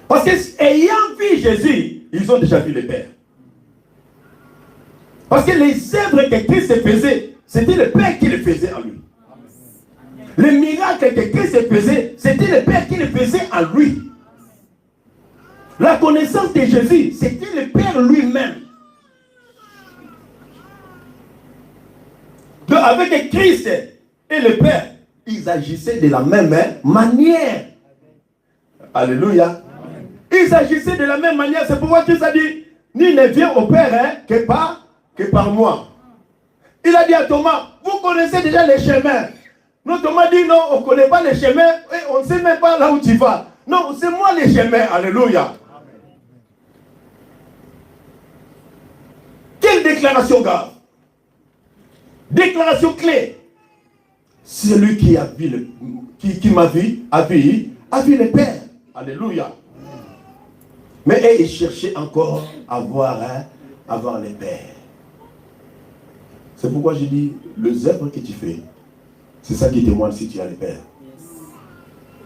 Parce qu'ayant vu Jésus, ils ont déjà vu le Père. Parce que les œuvres que Christ faisait, c'était le Père qui les faisait en lui. Les miracles que Christ faisait, c'était le Père qui les faisait en lui. La connaissance de Jésus, c'était le Père lui-même. Donc avec Christ et le Père, ils agissaient de la même manière. Alléluia. Ils agissaient de la même manière. C'est pourquoi Christ a dit, nul ne vient au Père que par moi. Il a dit à Thomas, vous connaissez déjà les chemins. Non, Thomas dit non, on ne connaît pas les chemins et on ne sait même pas là où tu vas. Non, c'est moi les chemins. Alléluia. Quelle déclaration grave. Déclaration clé. Celui qui a vu qui m'a vu, a vu le Père. Alléluia. Mais il cherchait encore à voir le Père. C'est pourquoi je dis, les œuvres que tu fais, c'est ça qui témoigne si tu as le Père.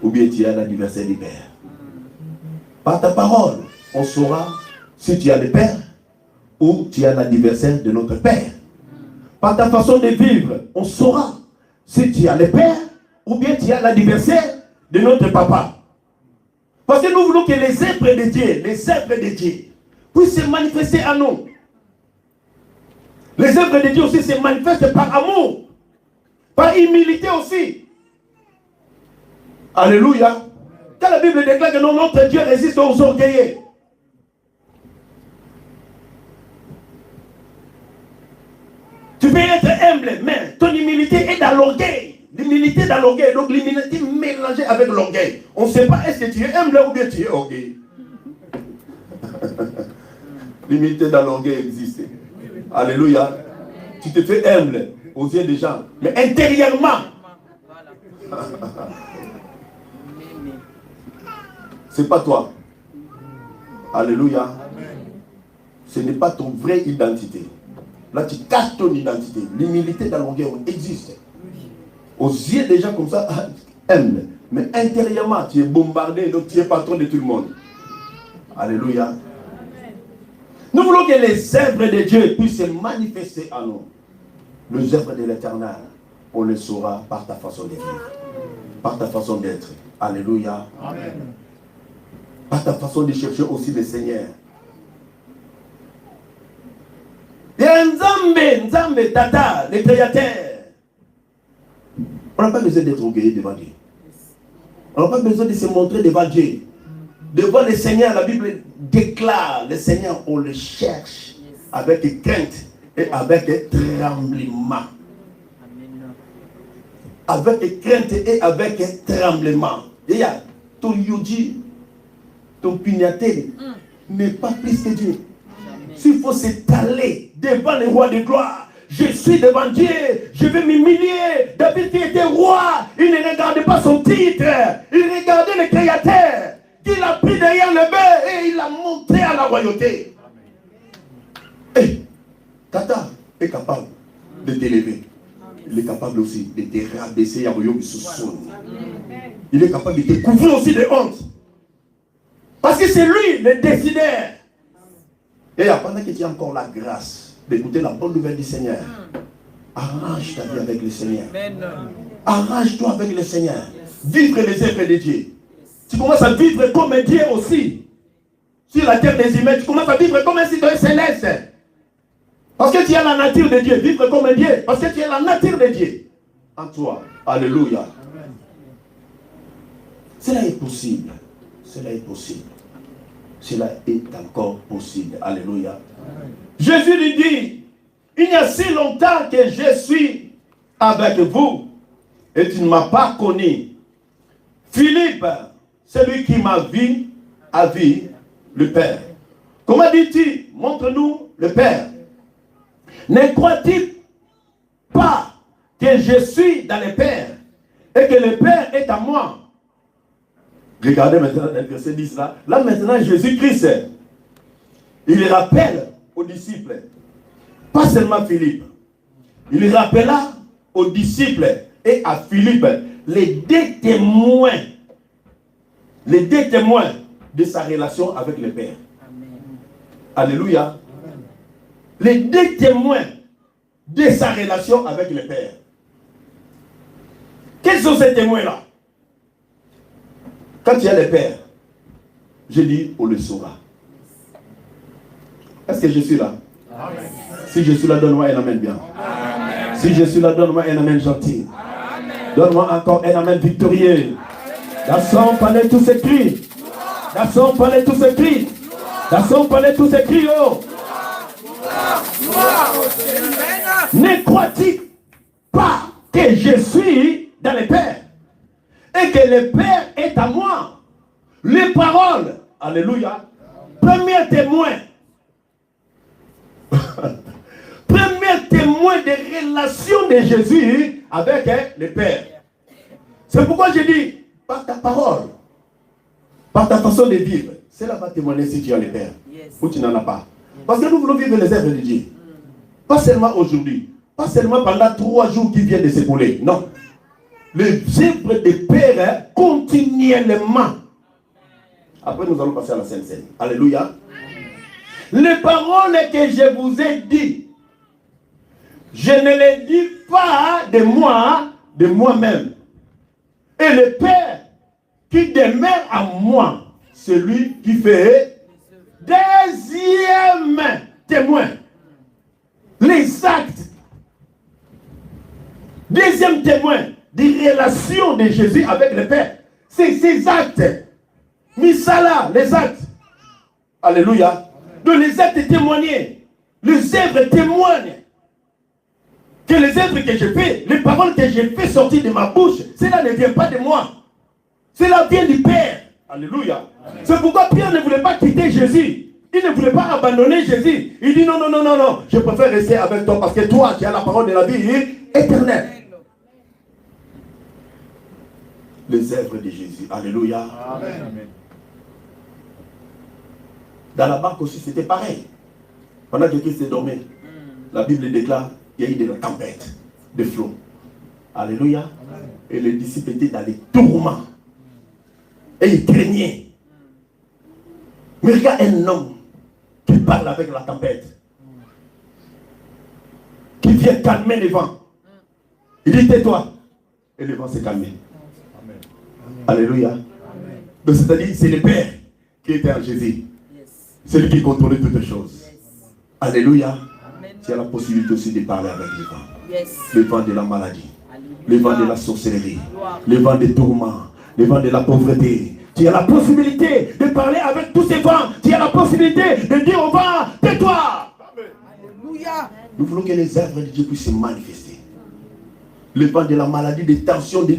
Ou bien tu as l'anniversaire du Père. Par ta parole, on saura si tu as le Père ou tu as l'anniversaire de notre Père. Par ta façon de vivre, on saura si tu as le Père ou bien tu as l'anniversaire de notre Papa. Parce que nous voulons que les œuvres de Dieu, puissent se manifester à nous. Les œuvres de Dieu aussi se manifestent par amour, par humilité aussi. Alléluia. Quand la Bible déclare que notre Dieu résiste aux orgueilleux. Tu peux être humble, mais ton humilité est dans l'orgueil. L'humilité dans l'orgueil. Donc l'humilité mélangée avec l'orgueil. On ne sait pas est-ce que tu es humble ou bien tu es orgueilleux. L'humilité dans l'orgueil existe. Alléluia. Tu te fais humble aux yeux des gens, mais intérieurement, c'est pas toi. Alléluia. Ce n'est pas ton vraie identité. Là, tu caches ton identité. L'humilité dans l'orgueil existe. Aux yeux des gens comme ça, humble. Mais intérieurement, tu es bombardé, donc tu es patron de tout le monde. Alléluia. Nous voulons que les œuvres de Dieu puissent se manifester en nous. Les œuvres de l'Éternel, on les saura par ta façon de vivre, par ta façon d'être. Alléluia. Amen. Par ta façon de chercher aussi le Seigneur. Il y a Nzambe, Tata, le Créateur. On n'a pas besoin d'être orgueilleux devant Dieu. On n'a pas besoin de se montrer devant Dieu. Devant le Seigneur, la Bible déclare, le Seigneur, on le cherche avec crainte et avec tremblement. Avec crainte et avec tremblement. Et il y a ton yogi, ton pignaté n'est pas plus que Dieu. S'il faut s'étaler devant le roi de gloire, je suis devant Dieu, je vais m'humilier. David qui était roi, il ne regardait pas son titre, il regardait le Créateur, qu'il a pris derrière le bœuf et il l'a montré à la royauté. Et Tata est capable de t'élever. Il est capable aussi de te rabaisser à royaume sous son. Il est capable de te couvrir aussi de honte. Parce que c'est lui le décideur. Et pendant que tu as encore la grâce d'écouter la bonne nouvelle du Seigneur, arrange ta vie avec le Seigneur. Arrange-toi avec le Seigneur. Vivre les œuvres de Dieu. Tu commences à vivre comme un Dieu aussi. Sur la terre des humains, tu commences à vivre comme un citoyen céleste. Parce que tu as la nature de Dieu. Vivre comme un Dieu. Parce que tu as la nature de Dieu en toi. Alléluia. Cela est possible. Cela est possible. Cela est encore possible. Alléluia. Jésus lui dit, il y a si longtemps que je suis avec vous et tu ne m'as pas connu. Philippe, celui qui m'a vu, a vu le Père. Comment dis-tu? Montre-nous le Père. Ne crois-tu pas que je suis dans le Père et que le Père est à moi? Regardez maintenant le verset 10 là. Là maintenant Jésus-Christ, il rappelle aux disciples, pas seulement Philippe, il rappela aux disciples et à Philippe les deux témoins de sa relation avec le Père. Amen. Alléluia. Amen. Les deux témoins de sa relation avec le Père. Quels sont ces témoins-là? Quand il y a le Père, je dis, on le saura. Est-ce que je suis là? Amen. Si je suis là, donne-moi un amen bien. Amen. Si je suis là, donne-moi un amen gentil. Donne-moi encore un amen victorieux. Dans son palais, tous ces cris. Dans son palais, tous ces cris. Dans son palais, tous ces cris. Oh. Ne crois-tu pas que je suis dans le Père et que le Père est à moi? Les paroles, alléluia, premier témoin. Premier témoin des relations de Jésus avec le Père. C'est pourquoi je dis, par ta parole, par ta façon de vivre, cela va témoigner si tu as le Père ou tu n'en as pas. Parce que nous voulons vivre les œuvres de Dieu. Pas seulement aujourd'hui, pas seulement pendant 3 jours qui viennent de s'écouler. Non. Les œuvres de Père continuellement. Après, nous allons passer à la Sainte Seine. Alléluia. Les paroles que je vous ai dites, je ne les dis pas de moi-même. Et le Père qui demeure à moi, celui qui fait deuxième témoin. Les actes. Deuxième témoin des relations de Jésus avec le Père. C'est ces actes. Misala, les actes. Alléluia. Donc les actes témoignent. Les œuvres témoignent. Que les œuvres que je fais, les paroles que je fais sortir de ma bouche, cela ne vient pas de moi. Cela vient du Père. Alléluia. C'est pourquoi Pierre ne voulait pas quitter Jésus. Il ne voulait pas abandonner Jésus. Il dit non, non, non, non, non. Je préfère rester avec toi parce que toi, tu as la parole de la vie éternelle. Les œuvres de Jésus. Alléluia. Amen. Dans la barque aussi, c'était pareil. Pendant que Christ dormait, la Bible déclare qu'il y a eu de la tempête, des flots. Alléluia. Amen. Et les disciples étaient dans les tourments. Et ils craignaient. Mais regarde un homme qui parle avec la tempête, qui vient calmer les vents. Il dit tais-toi. Et le vent s'est calmé. Amen. Alléluia. Amen. Donc c'est-à-dire c'est le Père qui était en Jésus. C'est lui qui contrôlait toutes les choses. Alléluia. Amen. Tu as la possibilité aussi de parler avec les vents. Le vent de la maladie. Le vent de la sorcellerie. Le vent des tourments. Le vent de la pauvreté. Tu as la possibilité de parler avec tous ces vents. Tu as la possibilité de dire au vent, tais-toi. Alléluia. Nous voulons que les œuvres de Dieu puissent se manifester. Le vent de la maladie, des tensions, des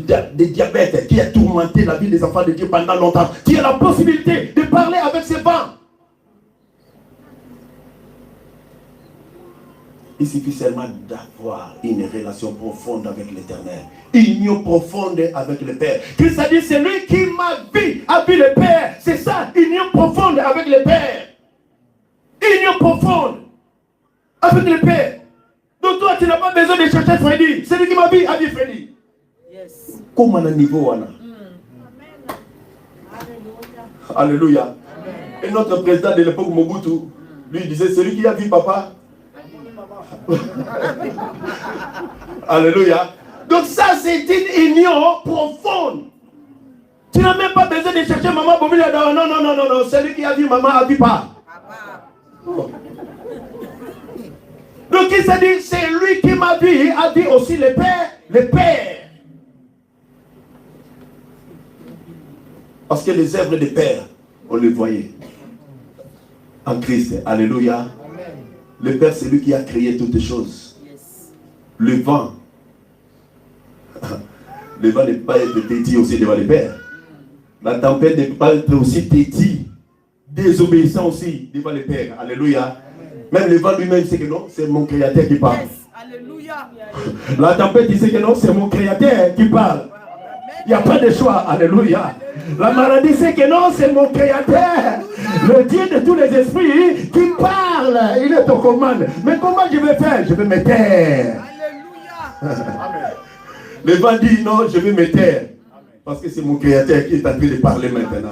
diabètes qui a tourmenté la vie des enfants de Dieu pendant longtemps. Tu as la possibilité de parler avec ces vents. Il suffit seulement d'avoir une relation profonde avec l'Éternel. Union profonde avec le Père. Christ a dit, c'est lui qui m'a vu, a vu le Père. C'est ça, union profonde avec le Père. Union profonde avec le Père. Donc toi, tu n'as pas besoin de chercher Freddy. C'est lui qui m'a vu, a vu Freddy. Yes. Comment on a niveau, Anna? Alléluia. Et notre président de l'époque, Mobutu, lui disait, c'est lui qui a vu papa. Alléluia. Donc ça c'est une union profonde. Tu n'as même pas besoin de chercher maman pour dire non, non, non, non, non, celui qui a vu maman a vu pas. Oh. Donc il s'est dit, c'est lui qui m'a vu, a vu aussi le Père, le Père. Parce que les œuvres des Pères, on les voyait en Christ. Alléluia. Le Père, c'est lui qui a créé toutes les choses. Yes. Le vent ne pas être têtu aussi devant le Père. La tempête ne peut pas être aussi têtu, désobéissant aussi devant le Père. Alléluia. Même le vent lui-même sait que non, c'est mon Créateur qui parle. Yes. Alléluia. La tempête, il sait que non, c'est mon Créateur qui parle. Il n'y a pas de choix. Alléluia. La maladie sait que non, c'est mon Créateur, le Dieu de tous les esprits qui parle. Il est aux commandes. Mais comment je vais faire? Je vais me taire. Alléluia. Le vent dit non, je vais me taire. Parce que c'est mon Créateur qui est en train de parler maintenant.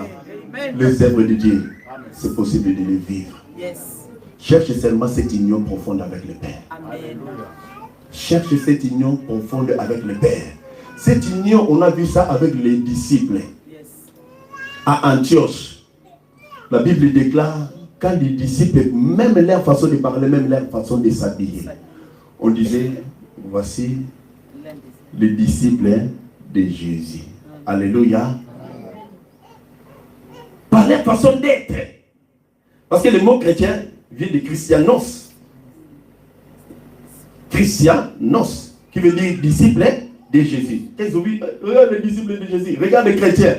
Amen. Les œuvres de Dieu, c'est possible de les vivre. Yes. Cherche seulement cette union profonde avec le Père. Amen. Cherche cette union profonde avec le Père. Cette union, on a vu ça avec les disciples. À Antioche, la Bible déclare, quand les disciples, même leur façon de parler, même leur façon de s'habiller, on disait, voici les disciples de Jésus. Alléluia. Par leur façon d'être. Parce que le mot chrétien vient de Christianos. Christianos, qui veut dire disciple de Jésus. Qu'est-ce que vous dites? Regarde les disciples de Jésus. Regarde les chrétiens.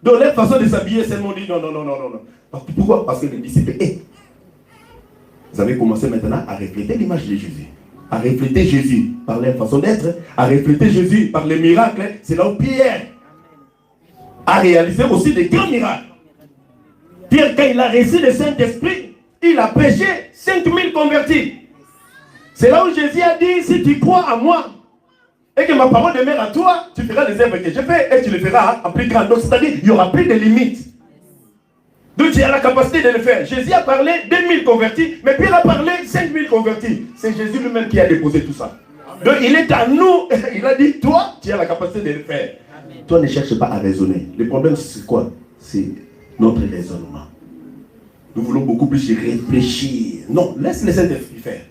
Donc leur façon de s'habiller, c'est dit non, non, non, non, non. Pourquoi? Parce que les disciples, vous avez commencé maintenant à refléter l'image de Jésus. À refléter Jésus par leur façon d'être, à refléter Jésus par les miracles. C'est là où Pierre a réalisé aussi des grands miracles. Pierre, quand il a reçu le Saint-Esprit, il a prêché 5000 convertis. C'est là où Jésus a dit, si tu crois à moi, et que ma parole demeure à toi, tu feras les œuvres que je fais et tu les feras en plus grand. Donc c'est-à-dire, il n'y aura plus de limites. Donc tu as la capacité de le faire. Jésus a parlé 2000 convertis, mais puis il a parlé 5000 convertis. C'est Jésus lui-même qui a déposé tout ça. Amen. Donc il est à nous, il a dit, toi, tu as la capacité de le faire. Amen. Toi ne cherche pas à raisonner. Le problème c'est quoi? C'est notre raisonnement. Nous voulons beaucoup plus réfléchir. Non, laisse le Saint-Esprit faire.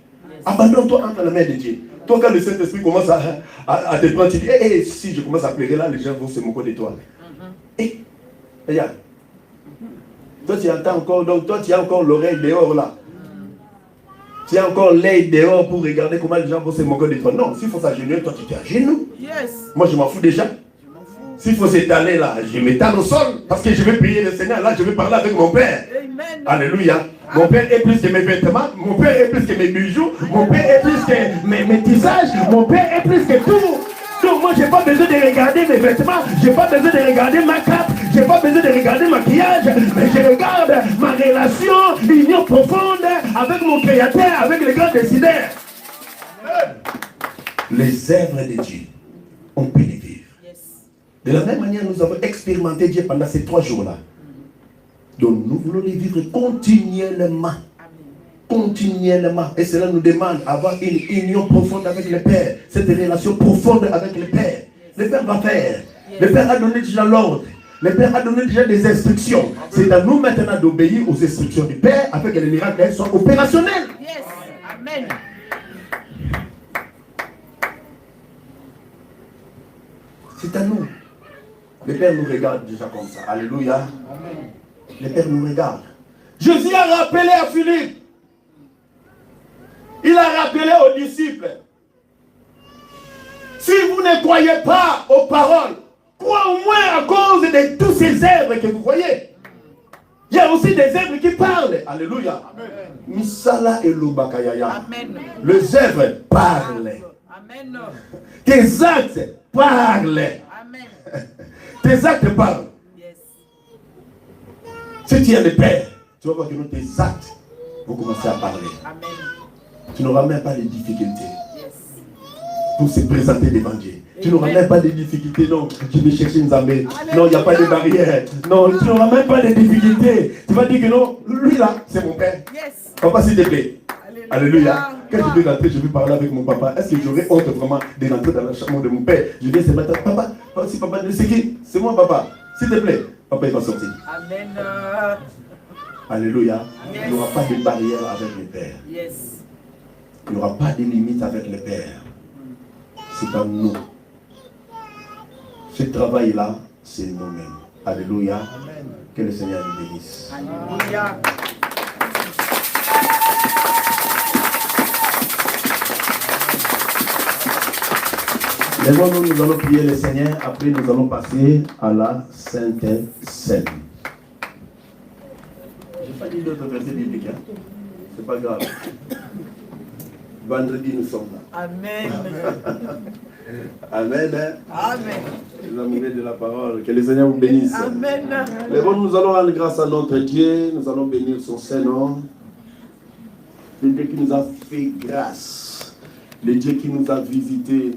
Abandonne-toi entre la main de Dieu. Toi, quand le Saint-Esprit commence à te prendre, tu dis, si je commence à pleurer là, les gens vont se moquer de toi. Regarde. Toi, tu entends encore, donc toi, tu as encore l'oreille dehors là. Tu as encore l'œil dehors pour regarder comment les gens vont se moquer de toi. Non, s'il faut s'agenouiller, toi, tu t'es à genoux. Yes. Moi, je m'en fous déjà. S'il faut s'étaler là, je m'étale au sol parce que je vais prier le Seigneur. Là, je vais parler avec mon Père. Amen. Alléluia. Mon père est plus que mes vêtements. Mon père est plus que mes bijoux. Mon père est plus que mes tissages. Mon père est plus que tout. Donc moi, je n'ai pas besoin de regarder mes vêtements. Je n'ai pas besoin de regarder ma cape. Je n'ai pas besoin de regarder maquillage. Mais je regarde ma relation, l'union profonde avec mon Créateur, avec le grand décideur. Les œuvres de Dieu, on peut les vivre. De la même manière, nous avons expérimenté Dieu pendant ces 3 jours-là. Donc nous voulons les vivre continuellement. Continuellement. Et cela nous demande d'avoir une union profonde avec le Père. Cette relation profonde avec le Père. Le Père va faire. Le Père a donné déjà l'ordre. Le Père a donné déjà des instructions. C'est à nous maintenant d'obéir aux instructions du Père afin que les miracles soient opérationnels. Yes. Amen. C'est à nous. Le Père nous regarde déjà comme ça. Alléluia. Amen. Le Père nous regarde. Jésus a rappelé à Philippe. Il a rappelé aux disciples. Si vous ne croyez pas aux paroles, croyez au moins à cause de tous ces œuvres que vous voyez. Il y a aussi des œuvres qui parlent. Alléluia. Misala et Lubakayaya. Les œuvres parlent. Amen. Tes actes parlent. Amen. Tes actes parlent. Yes. Si tu es le Père, tu vas voir que tes actes vont commencer à parler. Amen. Tu n'auras même pas de difficultés. Yes. Pour se présenter devant Dieu. Tu n'auras même pas de difficultés. Non, tu vais chercher une zambée. Non, il n'y a pas de barrière. Non, tu n'auras même pas de difficultés. Tu vas dire que non, lui là, c'est mon Père. Yes. Papa, s'il te plaît. Alléluia. Alléluia. Quand je vais rentrer, je vais parler avec mon papa. Est-ce que j'aurais honte vraiment de rentrer dans la chambre de mon père? Je viens ce matin. Papa, si papa, c'est qui? C'est moi, papa. S'il te plaît. Papa, il va sortir. Amen. Alléluia. Yes. Il n'y aura pas de barrière avec le Père. Yes. Il n'y aura pas de limite avec le Père. C'est à nous. Ce travail-là, c'est nous-mêmes. Alléluia. Amen. Que le Seigneur nous bénisse. Alléluia. Maintenant, nous allons prier le Seigneur. Après, nous allons passer à la Sainte Seine. Je n'ai pas dit d'autres versets bibliques. Hein? C'est pas grave. Vendredi, nous sommes là. Amen. Amen. Amen. Les amoureux de la parole. Que le Seigneur vous bénisse. Amen. Maintenant, nous allons rendre grâce à notre Dieu. Nous allons bénir son Saint-Nom. Le Dieu qui nous a fait grâce. Le Dieu qui nous a visités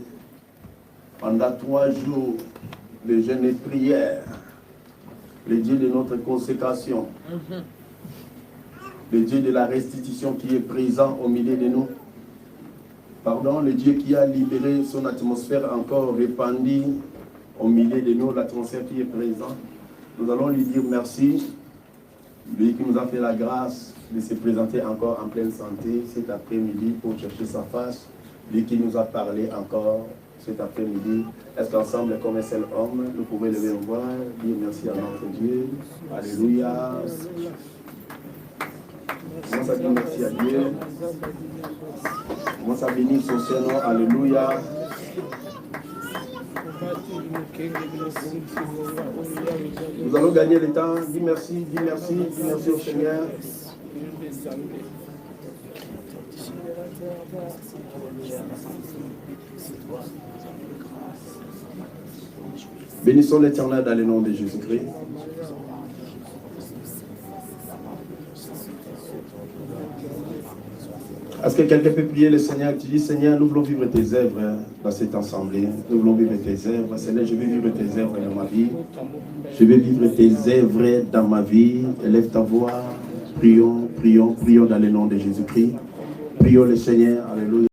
pendant 3 jours. Le jeûne et prière. Le Dieu de notre consécration. Le Dieu de la restitution qui est présent au milieu de nous. Pardon, le Dieu qui a libéré son atmosphère encore répandue au milieu de nous, l'atmosphère qui est présente. Nous allons lui dire merci, lui qui nous a fait la grâce de se présenter encore en pleine santé cet après-midi pour chercher sa face, lui qui nous a parlé encore cet après-midi. Est-ce qu'ensemble, comme un seul homme, nous pouvons lever nos voix, dire merci à notre Dieu. Alléluia. Moi, ça dit merci à Dieu. Moi, ça bénit son Seigneur. Alléluia. Nous allons gagner le temps. Dis merci, dis merci, dis merci au Seigneur. Bénissons l'Éternel dans le nom de Jésus-Christ. Est-ce que quelqu'un peut prier le Seigneur? Tu dis, Seigneur, nous voulons vivre tes œuvres dans cette assemblée. Nous voulons vivre tes œuvres. Seigneur, je vais vivre tes œuvres dans ma vie. Je vais vivre tes œuvres dans ma vie. Élève ta voix. Prions, prions, prions dans le nom de Jésus-Christ. Prions le Seigneur. Alléluia.